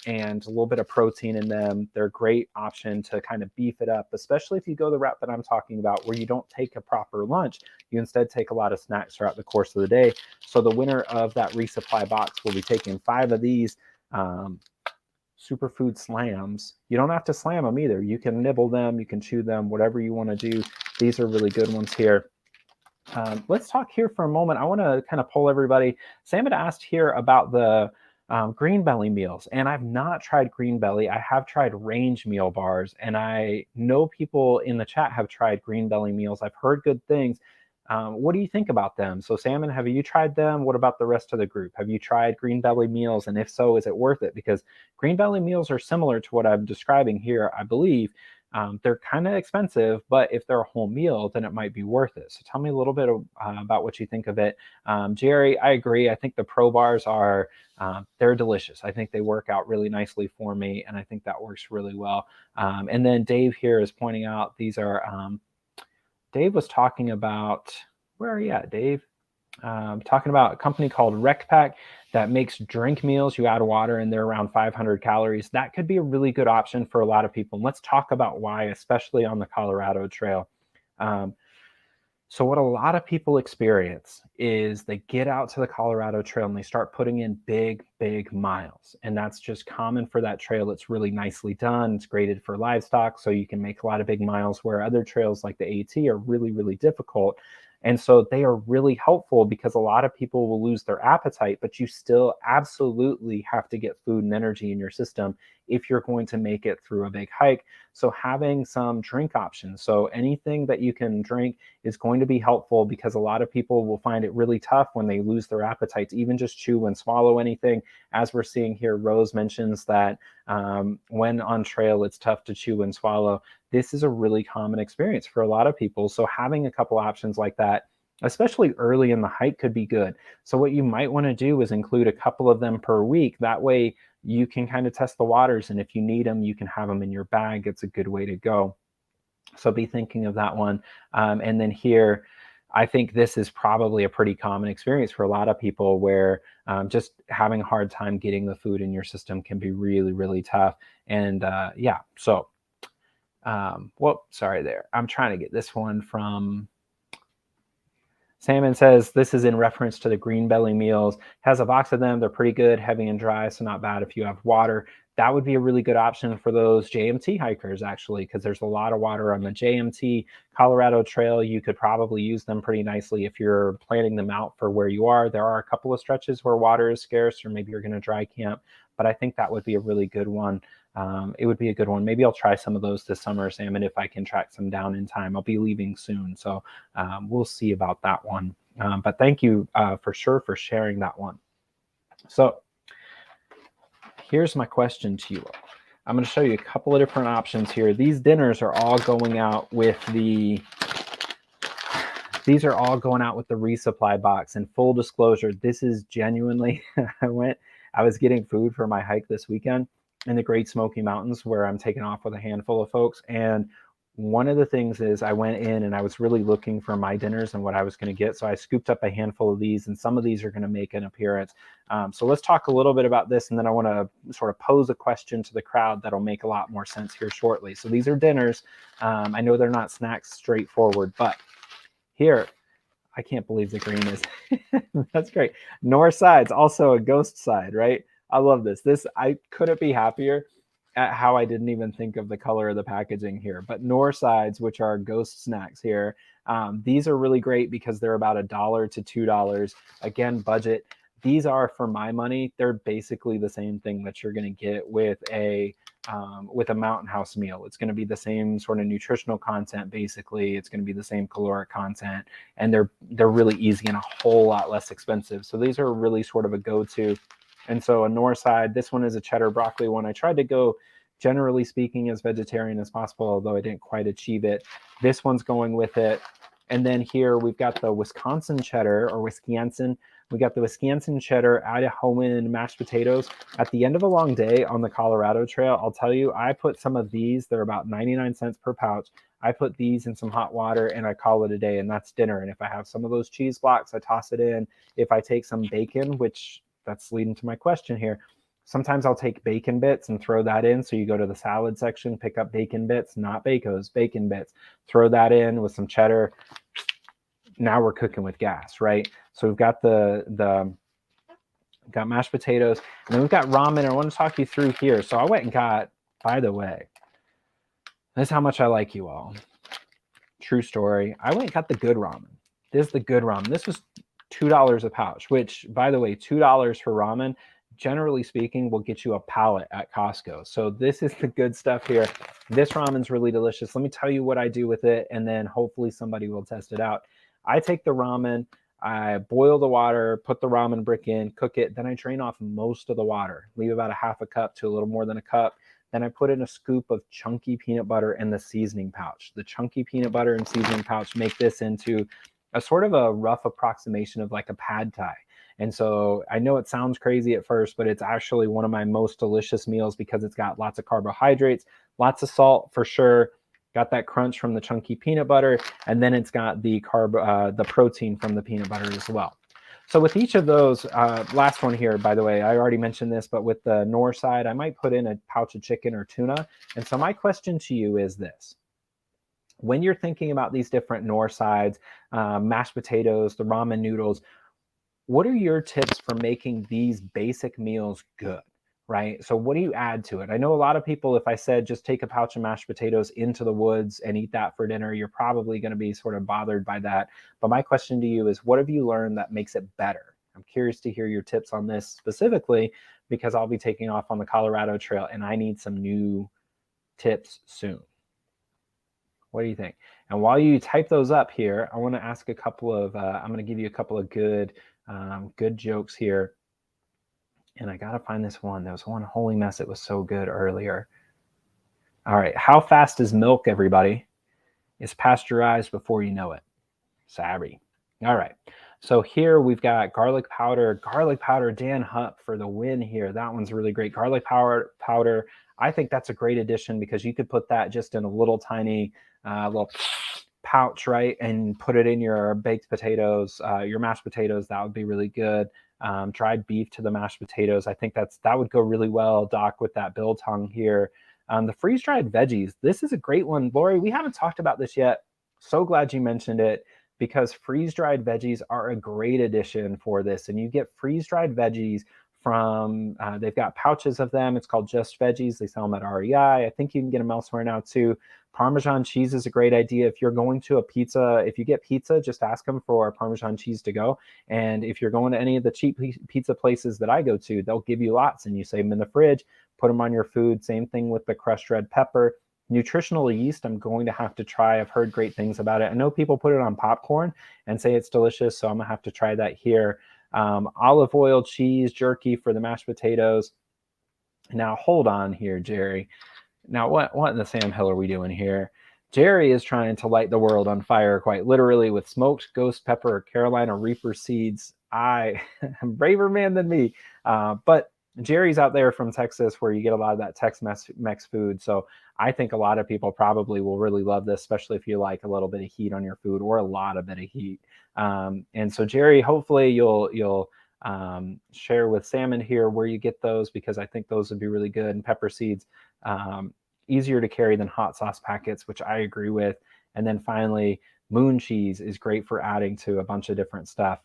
and a little bit of protein in them. They're a great option to kind of beef it up, especially if you go the route that I'm talking about where you don't take a proper lunch. You instead take a lot of snacks throughout the course of the day. So the winner of that resupply box will be taking 5 of these Superfood Slams. You don't have to slam them either. You can nibble them, you can chew them, whatever you want to do. These are really good ones here. Let's talk here for a moment. I want to kind of poll everybody. Sam had asked here about the Green Belly meals, and I've not tried Green Belly. I have tried Range meal bars, and I know people in the chat have tried Green Belly meals. I've heard good things. What do you think about them? So Salmon, have you tried them? What about the rest of the group? Have you tried Green Belly meals? And if so, is it worth it? Because Green Belly meals are similar to what I'm describing here, I believe. They're kind of expensive, but if they're a whole meal, then it might be worth it. So tell me a little bit about what you think of it. Jerry, I agree. I think the Pro bars are, they're delicious. I think they work out really nicely for me, and I think that works really well. And then Dave here is pointing out these are, Dave was talking about, where are you at, Dave? talking about a company called RecPack that makes drink meals. You add water and they're around 500 calories. That could be a really good option for a lot of people. And let's talk about why, especially on the Colorado Trail. So what a lot of people experience is they get out to the Colorado Trail and they start putting in big, big miles. And that's just common for that trail. It's really nicely done. It's graded for livestock, so you can make a lot of big miles, where other trails like the AT are really, really difficult. And so they are really helpful because a lot of people will lose their appetite, but you still absolutely have to get food and energy in your system if you're going to make it through a big hike. So having some drink options, so anything that you can drink is going to be helpful, because a lot of people will find it really tough when they lose their appetite to even just chew and swallow anything. As we're seeing here, Rose mentions that when on trail, it's tough to chew and swallow. This is a really common experience for a lot of people. So having a couple options like that, especially early in the hike, could be good. So what you might want to do is include a couple of them per week. That way you can kind of test the waters, and if you need them, you can have them in your bag. It's a good way to go. So be thinking of that one. And then here, I think this is probably a pretty common experience for a lot of people, where just having a hard time getting the food in your system can be really, really tough. And yeah, so, well, sorry there. I'm trying to get this one from Salmon says, this is in reference to the green belly meals. Has a box of them. They're pretty good, heavy and dry, so not bad if you have water. That would be a really good option for those JMT hikers, actually, because there's a lot of water on the JMT Colorado Trail. You could probably use them pretty nicely if you're planning them out for where you are. There are a couple of stretches where water is scarce, or maybe you're going to dry camp, but I think that would be a really good one. It would be a good one. Maybe I'll try some of those this summer, Salmon, if I can track some down in time. I'll be leaving soon, so we'll see about that one. But thank you for sure for sharing that one. So here's my question to you all. I'm going to show you a couple of different options here. These dinners are all going out with the resupply box. And full disclosure, this is genuinely, I was getting food for my hike this weekend in the Great Smoky Mountains, where I'm taking off with a handful of folks. And one of the things is I went in and I was really looking for my dinners and what I was going to get. So I scooped up a handful of these, and some of these are going to make an appearance. So let's talk a little bit about this, and then I want to sort of pose a question to the crowd that'll make a lot more sense here shortly. So these are dinners. I know they're not snacks straightforward, but here, I can't believe the green is, that's great. North sides, also a ghost side, right? I love this. I couldn't be happier at how I didn't even think of the color of the packaging here. But North sides, which are ghost snacks here, these are really great because they're about $1 to $2. Again, budget. These are, for my money, they're basically the same thing that you're going to get with a Mountain House meal. It's going to be the same sort of nutritional content. Basically, it's going to be the same caloric content, and they're really easy and a whole lot less expensive. So these are really sort of a go-to. And so a North side, this one is a cheddar broccoli one. I tried to go, generally speaking, as vegetarian as possible, although I didn't quite achieve it. This one's going with it. And then here we've got the Wisconsin cheddar, or Wisconsin. We got the Wisconsin cheddar, Idahoan mashed potatoes. At the end of a long day on the Colorado Trail, I'll tell you, I put some of these, they're about 99 cents per pouch. I put these in some hot water and I call it a day, and that's dinner. And if I have some of those cheese blocks, I toss it in. If I take some bacon, which that's leading to my question here, sometimes I'll take bacon bits and throw that in. So you go to the salad section, pick up bacon bits, not Bacos, bacon bits, throw that in with some cheddar. Now we're cooking with gas, right? So we've got got mashed potatoes, and then we've got ramen. I want to talk you through here. So I went and got, by the way, this is how much I like you all. True story. I went and got the good ramen. This is the good ramen. This was $2 a pouch, which, by the way, $2 for ramen, generally speaking, will get you a pallet at Costco. So this is the good stuff here. This ramen's really delicious. Let me tell you what I do with it, and then hopefully somebody will test it out. I take the ramen, I boil the water, put the ramen brick in, cook it, then I drain off most of the water, leave about a half a cup to a little more than a cup. Then I put in a scoop of chunky peanut butter in the seasoning pouch. The chunky peanut butter and seasoning pouch make this into a sort of a rough approximation of like a pad thai. And so I know it sounds crazy at first, but it's actually one of my most delicious meals because it's got lots of carbohydrates, lots of salt for sure, got that crunch from the chunky peanut butter, and then it's got the protein from the peanut butter as well. So with each of those, last one here, by the way, I already mentioned this, but with the Nor side, I might put in a pouch of chicken or tuna. And so my question to you is this. When you're thinking about these different Nor sides, mashed potatoes, the ramen noodles, what are your tips for making these basic meals good, right? So what do you add to it? I know a lot of people, if I said just take a pouch of mashed potatoes into the woods and eat that for dinner, you're probably going to be sort of bothered by that. But my question to you is, what have you learned that makes it better? I'm curious to hear your tips on this specifically, because I'll be taking off on the Colorado Trail and I need some new tips soon. What do you think? And while you type those up here, I want to ask a couple of, I'm going to give you a couple of good jokes here. And I got to find this one. There was one, holy mess, it was so good earlier. All right. How fast is milk, everybody? It's pasteurized before you know it. Savvy. All right. So here we've got garlic powder, Dan Hupp for the win here. That one's really great. Garlic powder. I think that's a great addition because you could put that just in a little tiny little pouch, right? And put it in your baked potatoes, your mashed potatoes. That would be really good. Dried beef to the mashed potatoes. I think that would go really well, Doc, with that biltong here. The freeze-dried veggies. This is a great one. Lori, we haven't talked about this yet. So glad you mentioned it, because freeze-dried veggies are a great addition for this. And you get freeze-dried veggies from, they've got pouches of them. It's called Just Veggies. They sell them at REI. I think you can get them elsewhere now too. Parmesan cheese is a great idea. If you're going to a pizza, if you get pizza, just ask them for Parmesan cheese to go. And if you're going to any of the cheap pizza places that I go to, they'll give you lots and you save them in the fridge, put them on your food. Same thing with the crushed red pepper. Nutritional yeast, I'm going to have to try. I've heard great things about it. I know people put it on popcorn and say it's delicious, so I'm gonna have to try that here. Olive oil, cheese, jerky for the mashed potatoes. Now hold on here, Jerry. Now what in the Sam Hill are we doing here? Jerry is trying to light the world on fire, quite literally, with smoked ghost pepper or Carolina Reaper seeds. I am braver man than me, but Jerry's out there from Texas, where you get a lot of that Tex-Mex food. So I think a lot of people probably will really love this, especially if you like a little bit of heat on your food or a lot of bit of heat. And so Jerry, hopefully you'll share with Salmon here where you get those, because I think those would be really good. And pepper seeds, easier to carry than hot sauce packets, which I agree with. And then finally, moon cheese is great for adding to a bunch of different stuff.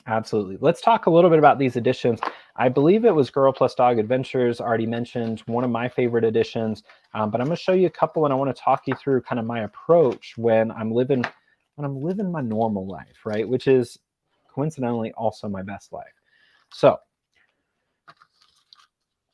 Absolutely. Let's talk a little bit about these additions. I believe it was Girl Plus Dog Adventures already mentioned one of my favorite additions, but I'm going to show you a couple, and I want to talk you through kind of my approach when I'm living my normal life, right? Which is coincidentally also my best life. So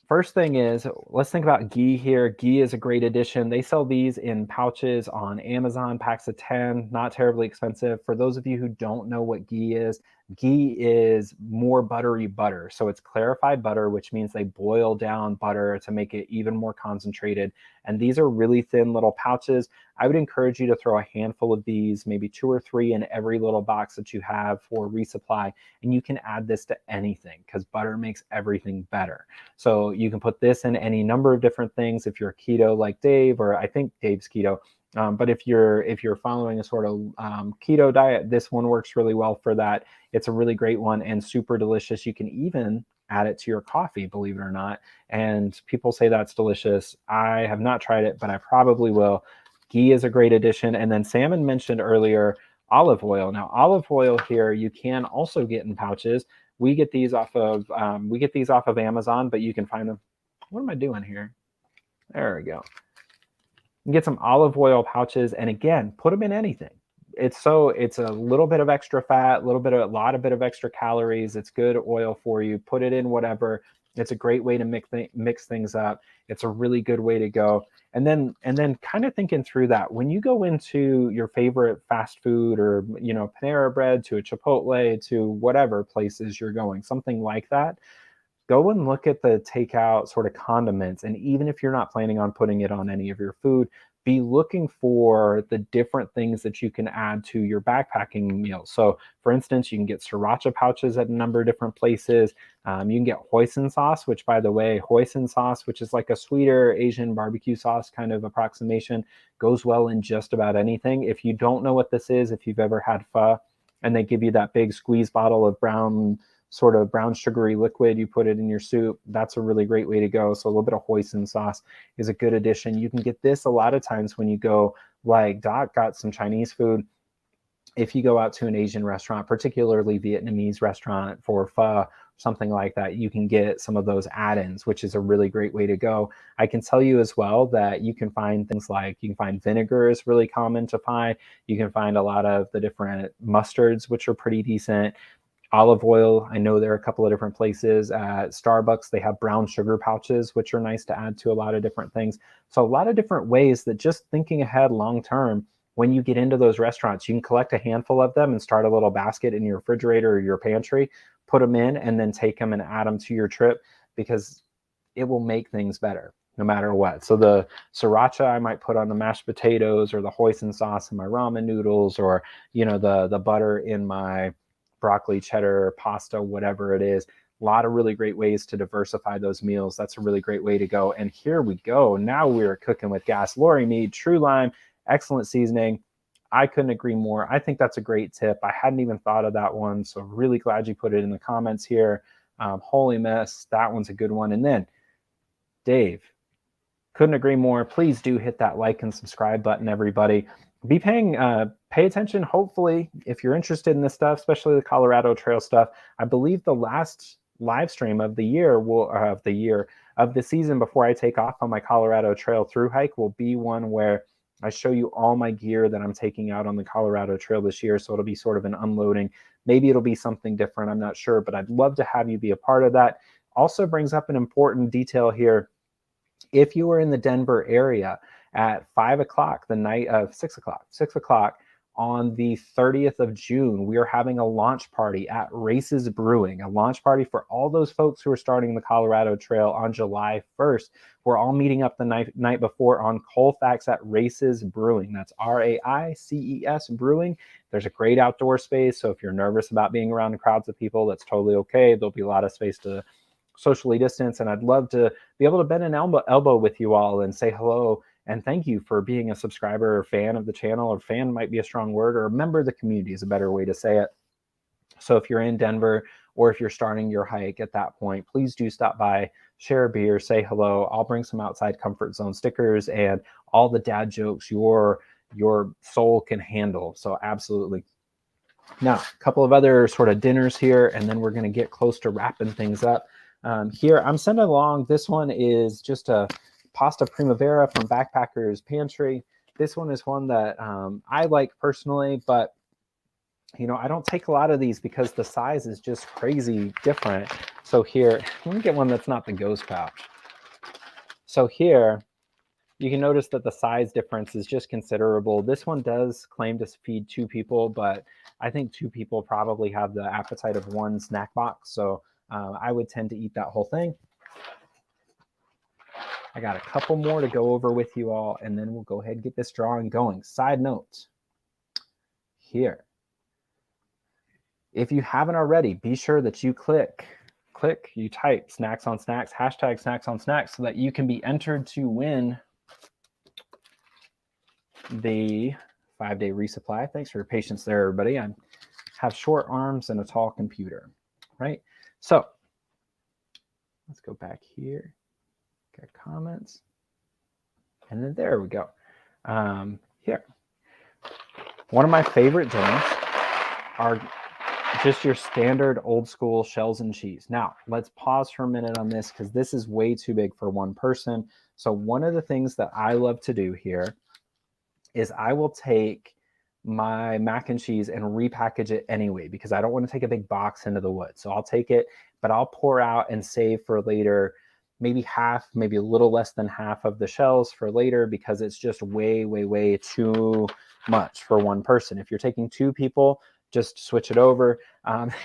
first thing is, let's think about ghee here. Ghee is a great addition. They sell these in pouches on Amazon, packs of 10, not terribly expensive. For those of you who don't know what ghee is more buttery butter. So it's clarified butter, which means they boil down butter to make it even more concentrated. And these are really thin little pouches. I would encourage you to throw a handful of these, maybe 2 or 3 in every little box that you have for resupply. And you can add this to anything, because butter makes everything better. So you can put this in any number of different things. If you're keto like Dave, or I think Dave's keto, but if you're following a sort of keto diet, this one works really well for that. It's a really great one and super delicious. You can even add it to your coffee, believe it or not. And people say that's delicious. I have not tried it, but I probably will. Ghee is a great addition. And then Salmon mentioned earlier olive oil. Now, olive oil here you can also get in pouches. We get these off of Amazon, but you can find them. What am I doing here? There we go. You can get some olive oil pouches, and again, put them in anything. It's a little bit of extra fat, a lot of extra calories. It's good oil for you. Put it in whatever. It's a great way to mix things up. It's a really good way to go. And then kind of thinking through that, when you go into your favorite fast food, or Panera Bread, to a Chipotle, to whatever places you're going, something like that, go and look at the takeout sort of condiments. And even if you're not planning on putting it on any of your food, be looking for the different things that you can add to your backpacking meals. So for instance, you can get sriracha pouches at a number of different places. You can get hoisin sauce, which, by the way, hoisin sauce, which is like a sweeter Asian barbecue sauce kind of approximation, goes well in just about anything. If you don't know what this is, if you've ever had pho, and they give you that big squeeze bottle of sort of brown sugary liquid. You put it in your soup. That's a really great way to go. So a little bit of hoisin sauce is a good addition. You can get this a lot of times when you go, like Doc got some Chinese food. If you go out to an Asian restaurant, particularly Vietnamese restaurant for pho, something like that, you can get some of those add-ins, which is a really great way to go. I can tell you as well that you can find things like, you can find vinegar is really common to find. You can find a lot of the different mustards, which are pretty decent. Olive oil, I know there are a couple of different places. At Starbucks, they have brown sugar pouches, which are nice to add to a lot of different things. So a lot of different ways that just thinking ahead long term, when you get into those restaurants, you can collect a handful of them and start a little basket in your refrigerator or your pantry, put them in, and then take them and add them to your trip, because it will make things better no matter what. So the sriracha I might put on the mashed potatoes, or the hoisin sauce in my ramen noodles, or the butter in my broccoli cheddar pasta, whatever it is. A lot of really great ways to diversify those meals. That's a really great way to go. And here we go. Now we're cooking with gas. Lori Mead, True Lime, excellent seasoning. I couldn't agree more. I think that's a great tip. I hadn't even thought of that one. So really glad you put it in the comments here. Holy mess. That one's a good one. And then Dave, couldn't agree more. Please do hit that like and subscribe button, everybody. Pay attention, hopefully, if you're interested in this stuff, especially the Colorado Trail stuff. I believe the last live stream of the year of the season before I take off on my Colorado Trail through hike will be one where I show you all my gear that I'm taking out on the Colorado Trail this year. So it'll be sort of an unloading. Maybe it'll be something different. I'm not sure, but I'd love to have you be a part of that. Also brings up an important detail here. If you were in the Denver area at 5 o'clock, the night of 6 o'clock on the 30th of June, we are having a launch party at Races Brewing, a launch party for all those folks who are starting the Colorado Trail on July 1st. We're all meeting up the night before on Colfax at Races Brewing. That's RAICES Brewing. There's a great outdoor space. So if you're nervous about being around crowds of people, that's totally okay. There'll be a lot of space to socially distance. And I'd love to be able to bend an elbow with you all and say hello. And thank you for being a subscriber or fan of the channel, or fan might be a strong word, or a member of the community is a better way to say it. So if you're in Denver, or if you're starting your hike at that point, please do stop by, share a beer, say hello. I'll bring some outside comfort zone stickers and all the dad jokes your soul can handle. So absolutely. Now, a couple of other sort of dinners here, and then we're going to get close to wrapping things up. Here, I'm sending along, this one is just a pasta primavera from Backpacker's Pantry. This one is one that I like personally, but I don't take a lot of these because the size is just crazy different. So here, let me get one that's not the ghost pouch. So here, you can notice that the size difference is just considerable. This one does claim to feed 2 people, but I think 2 people probably have the appetite of 1 snack box. So I would tend to eat that whole thing. I got a couple more to go over with you all, and then we'll go ahead and get this drawing going. Side note here. If you haven't already, be sure that you you type snacks on snacks, hashtag snacks on snacks, so that you can be entered to win the 5-day resupply. Thanks for your patience there, everybody. I have short arms and a tall computer, right? So let's go back here. Got comments. And then there we go. Here. One of my favorite dinners are just your standard old school shells and cheese. Now, let's pause for a minute on this because this is way too big for one person. So one of the things that I love to do here is I will take my mac and cheese and repackage it anyway, because I don't want to take a big box into the woods. So I'll take it, but I'll pour out and save for later, maybe half, maybe a little less than half of the shells for later, because it's just way, way, way too much for one person. If you're taking 2 people, just switch it over.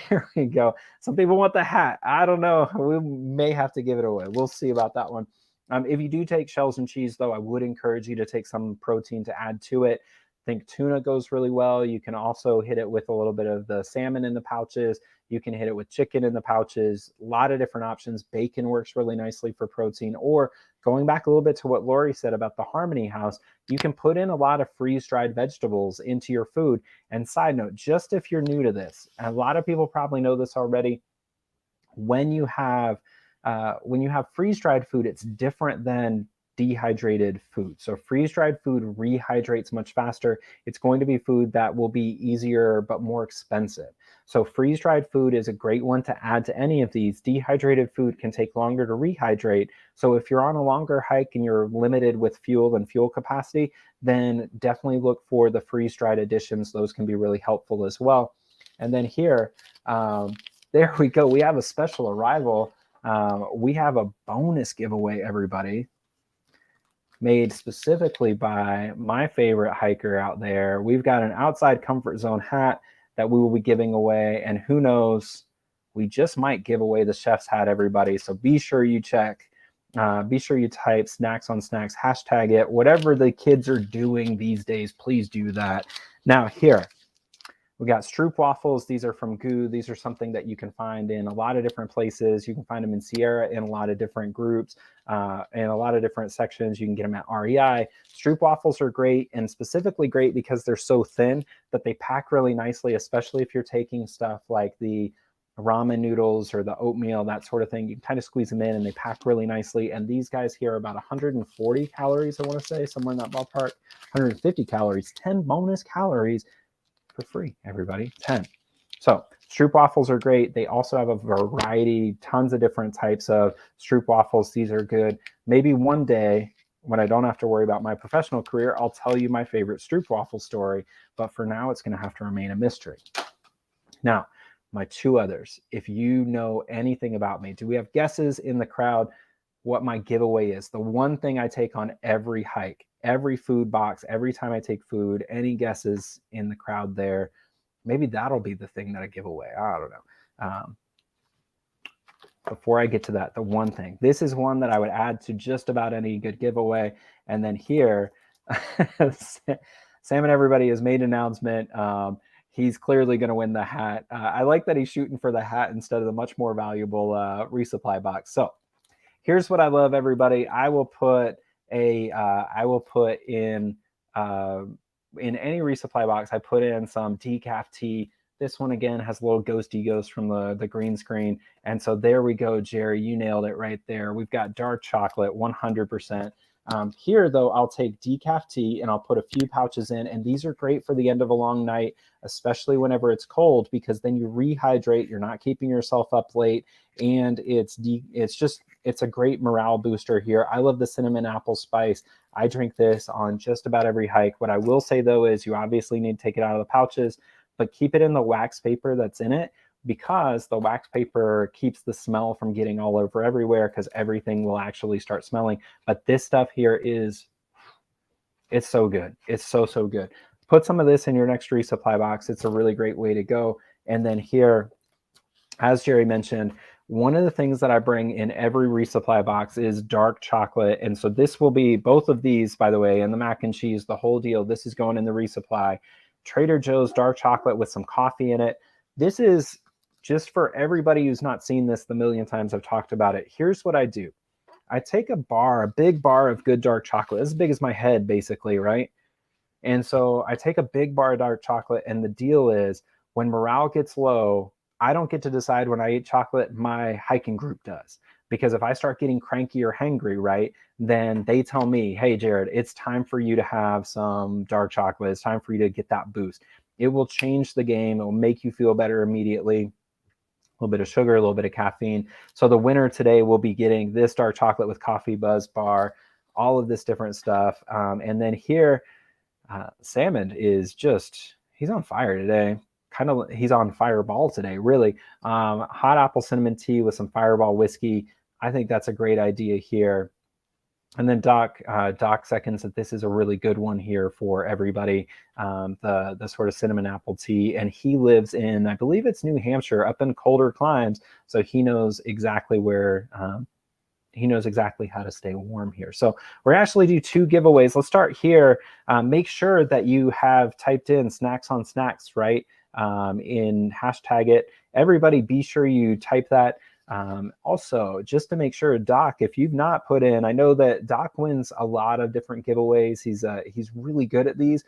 Here we go. Some people want the hat. I don't know. We may have to give it away. We'll see about that one. If you do take shells and cheese, though, I would encourage you to take some protein to add to it. think tuna goes really well. You can also hit it with a little bit of the salmon in the pouches. You can hit it with chicken in the pouches. A lot of different options. Bacon works really nicely for protein. Or going back a little bit to what Lori said about the Harmony House, you can put in a lot of freeze-dried vegetables into your food. And side note, just if you're new to this, and a lot of people probably know this already, when you have freeze-dried food, it's different than dehydrated food. So freeze-dried food rehydrates much faster. It's going to be food that will be easier but more expensive. So freeze-dried food is a great one to add to any of these. Dehydrated food can take longer to rehydrate. So if you're on a longer hike and you're limited with fuel and fuel capacity, then definitely look for the freeze-dried additions. Those can be really helpful as well. And then here, there we go. We have a special arrival. We have a bonus giveaway, everybody, made specifically by my favorite hiker out there. We've got an Outside Comfort Zone hat that we will be giving away, and who knows, we just might give away the chef's hat, everybody. So be sure you check. Be sure you type Snacks on Snacks, hashtag it. Whatever the kids are doing these days, please do that. Now here, we got Stroop waffles. These are from Goo. These are something that you can find in a lot of different places. You can find them in Sierra in a lot of different groups, in a lot of different sections. You can get them at REI. Stroop waffles are great, and specifically great because they're so thin that they pack really nicely, especially if you're taking stuff like the ramen noodles or the oatmeal, that sort of thing. You can kind of squeeze them in and they pack really nicely. And these guys here are about 140 calories, I want to say, somewhere in that ballpark. 150 calories, 10 bonus calories for free, everybody, 10. So Stroop waffles are great. They also have a variety, tons of different types of Stroop waffles. These are good. Maybe one day when I don't have to worry about my professional career, I'll tell you my favorite Stroop waffle story. But for now, it's going to have to remain a mystery. Now, my two others, if you know anything about me, do we have guesses in the crowd what my giveaway is? The one thing I take on every hike, every food box, every time I take food. Any guesses in the crowd there? Maybe that'll be the thing that I give away. I don't know. Before I get to that, the one thing, this is one that I would add to just about any good giveaway. And then here, Sam and everybody has made an announcement. He's clearly going to win the hat. I like that he's shooting for the hat instead of the much more valuable resupply box. So here's what I love, everybody. I will put in any resupply box, I put in some decaf tea. This one again has a little ghosty ghost from the green screen. And so there we go, Jerry, you nailed it right there. We've got dark chocolate, 100%. Here though, I'll take decaf tea and I'll put a few pouches in, and these are great for the end of a long night, especially whenever it's cold, because then you rehydrate, you're not keeping yourself up late, and it's a great morale booster here. I love the cinnamon apple spice. I drink this on just about every hike. What I will say though is you obviously need to take it out of the pouches, but keep it in the wax paper that's in it, because the wax paper keeps the smell from getting all over everywhere, because everything will actually start smelling. But this stuff here it's so good. It's so good. Put some of this in your next resupply box. It's a really great way to go. And then here, as Jerry mentioned, one of the things that I bring in every resupply box is dark chocolate. And so this will be both of these, by the way, and the mac and cheese, the whole deal. This is going in the resupply. Trader Joe's dark chocolate with some coffee in it. This is just for everybody who's not seen this the million times I've talked about it. Here's what I do. I take a big bar of good dark chocolate, as big as my head, basically, right? And so I take a big bar of dark chocolate, and the deal is when morale gets low, I don't get to decide when I eat chocolate, my hiking group does. Because if I start getting cranky or hangry, right, then they tell me, hey, Jared, it's time for you to have some dark chocolate. It's time for you to get that boost. It will change the game. It will make you feel better immediately. A little bit of sugar, a little bit of caffeine. So the winner today will be getting this dark chocolate with coffee buzz bar, all of this different stuff. And then here, Salmon is just, he's on fire today. He's on fireball today, really. Hot apple cinnamon tea with some Fireball whiskey. I think that's a great idea here. And then Doc seconds that this is a really good one here for everybody, the sort of cinnamon apple tea. And he lives in, I believe it's New Hampshire, up in colder climes. So he knows exactly where he knows exactly how to stay warm here. So we're actually do 2 giveaways. Let's start here. Make sure that you have typed in snacks on snacks, right? In hashtag it. Everybody be sure you type that. Also, just to make sure, Doc, if you've not put in, I know that Doc wins a lot of different giveaways. He's really good at these.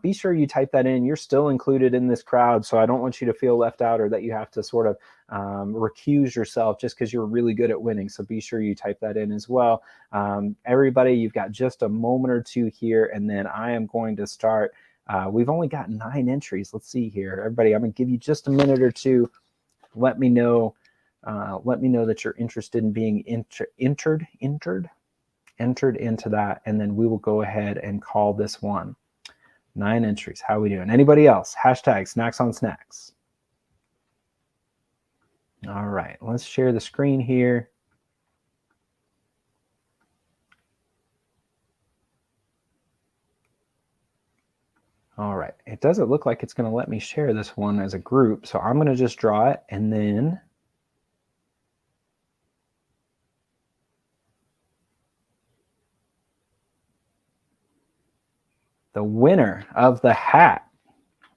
Be sure you type that in. You're still included in this crowd, so I don't want you to feel left out or that you have to sort of recuse yourself just because you're really good at winning. So be sure you type that in as well. Everybody, you've got just a moment or two here, and then I am going to start. We've only got 9 entries. Let's see here. Everybody, I'm going to give you just a minute or two. Let me know that you're interested in being entered into that, and then we will go ahead and call this one. 9 entries. How are we doing? Anybody else? Hashtag snacks on snacks. All right, let's share the screen here. All right, it doesn't look like it's going to let me share this one as a group, so I'm going to just draw it, and then the winner of the hat,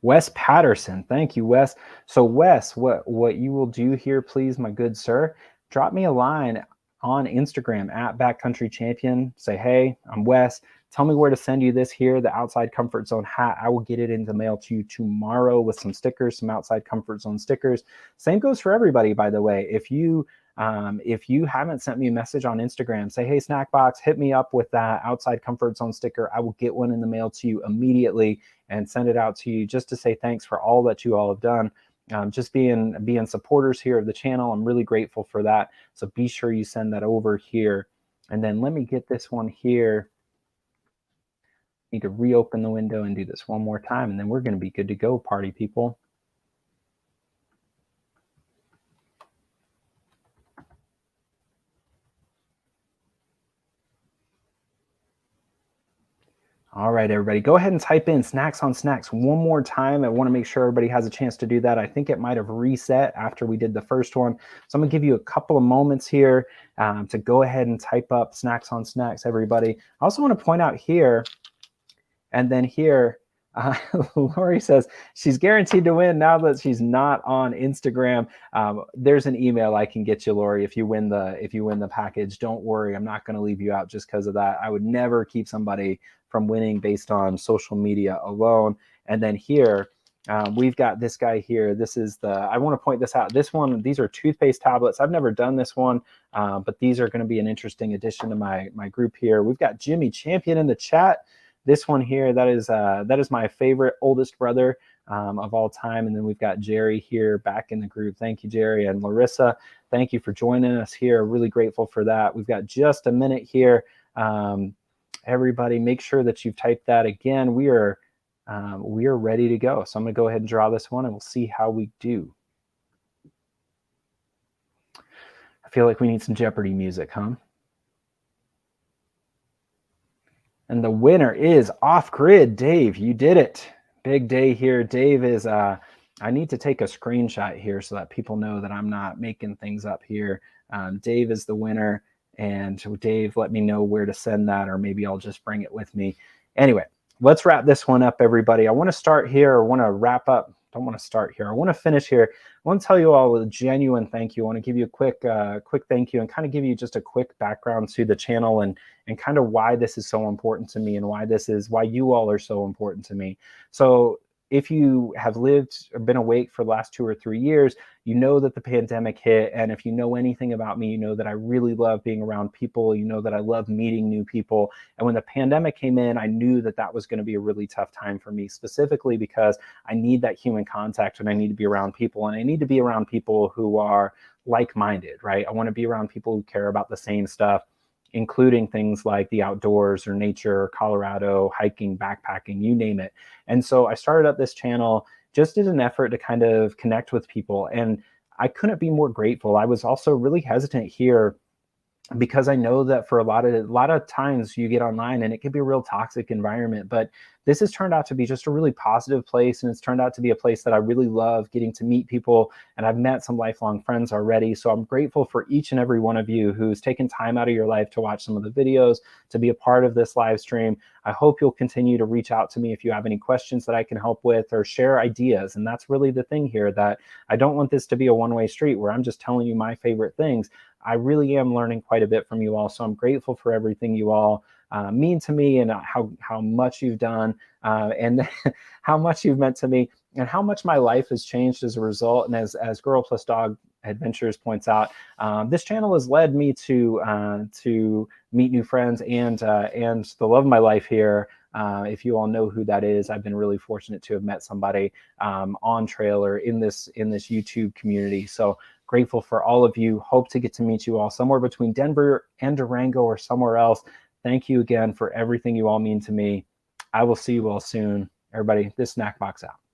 Wes Patterson. Thank you, Wes. So Wes, what you will do here, please, my good sir, drop me a line on Instagram at Backcountry Champion. Say, hey, I'm Wes. Tell me where to send you this here, the Outside Comfort Zone hat. I will get it in the mail to you tomorrow with some stickers, some Outside Comfort Zone stickers. Same goes for everybody, by the way. If you haven't sent me a message on Instagram, say, hey, Snackbox, hit me up with that Outside Comfort Zone sticker. I will get one in the mail to you immediately and send it out to you just to say thanks for all that you all have done. Just being supporters here of the channel. I'm really grateful for that. So be sure you send that over here. And then let me get this one here. Need to reopen the window and do this one more time, and then we're going to be good to go, party people. All right, everybody, go ahead and type in snacks on snacks one more time. I want to make sure everybody has a chance to do that. I think it might have reset after we did the first one. So I'm going to give you a couple of moments here to go ahead and type up snacks on snacks, everybody. I also want to point out here, and then here, Lori says she's guaranteed to win now that she's not on Instagram. There's an email I can get you, Lori, if you win the package. Don't worry, I'm not going to leave you out just because of that. I would never keep somebody from winning based on social media alone. And then here, we've got this guy here. This is I want to point this out. This one, these are toothpaste tablets. I've never done this one, but these are going to be an interesting addition to my group here. We've got Jimmy Champion in the chat. This one here, that is my favorite oldest brother of all time. And then we've got Jerry here back in the group. Thank you, Jerry. And Larissa, thank you for joining us here. Really grateful for that. We've got just a minute here. Everybody, make sure that you've typed that again. We are ready to go. So I'm going to go ahead and draw this one, and we'll see how we do. I feel like we need some Jeopardy music, huh? And the winner is Off Grid. Dave, you did it. Big day here. Dave is, I need to take a screenshot here so that people know that I'm not making things up here. Dave is the winner. And Dave, let me know where to send that, or maybe I'll just bring it with me. Anyway, let's wrap this one up, everybody. I want to start here, or want to wrap up. Don't want to start here. I want to finish here. I want to tell you all a genuine thank you. I want to give you a quick thank you and kind of give you just a quick background to the channel and kind of why this is so important to me and why you all are so important to me. So if you have lived or been awake for the last 2 or 3 years, you know that the pandemic hit. And if you know anything about me, you know that I really love being around people. You know that I love meeting new people. And when the pandemic came in, I knew that that was going to be a really tough time for me, specifically because I need that human contact and I need to be around people. And I need to be around people who are like-minded, right? I want to be around people who care about the same stuff, including things like the outdoors or nature, Colorado, hiking, backpacking, you name it. And so I started up this channel just as an effort to kind of connect with people. And I couldn't be more grateful. I was also really hesitant here because I know that for a lot of times you get online and it can be a real toxic environment, but this has turned out to be just a really positive place, and it's turned out to be a place that I really love getting to meet people, and I've met some lifelong friends already. So I'm grateful for each and every one of you who's taken time out of your life to watch some of the videos, to be a part of this live stream. I hope you'll continue to reach out to me if you have any questions that I can help with, or share ideas. And that's really the thing here, that I don't want this to be a one-way street where I'm just telling you my favorite things. I really am learning quite a bit from you all. So I'm grateful for everything you all mean to me, and how much you've done, and how much you've meant to me, and how much my life has changed as a result. And as Girl Plus Dog Adventures points out, this channel has led me to meet new friends, and the love of my life here. If you all know who that is, I've been really fortunate to have met somebody on trail or in this YouTube community. So grateful for all of you. Hope to get to meet you all somewhere between Denver and Durango or somewhere else. Thank you again for everything you all mean to me. I will see you all soon. Everybody, this Snackbox out.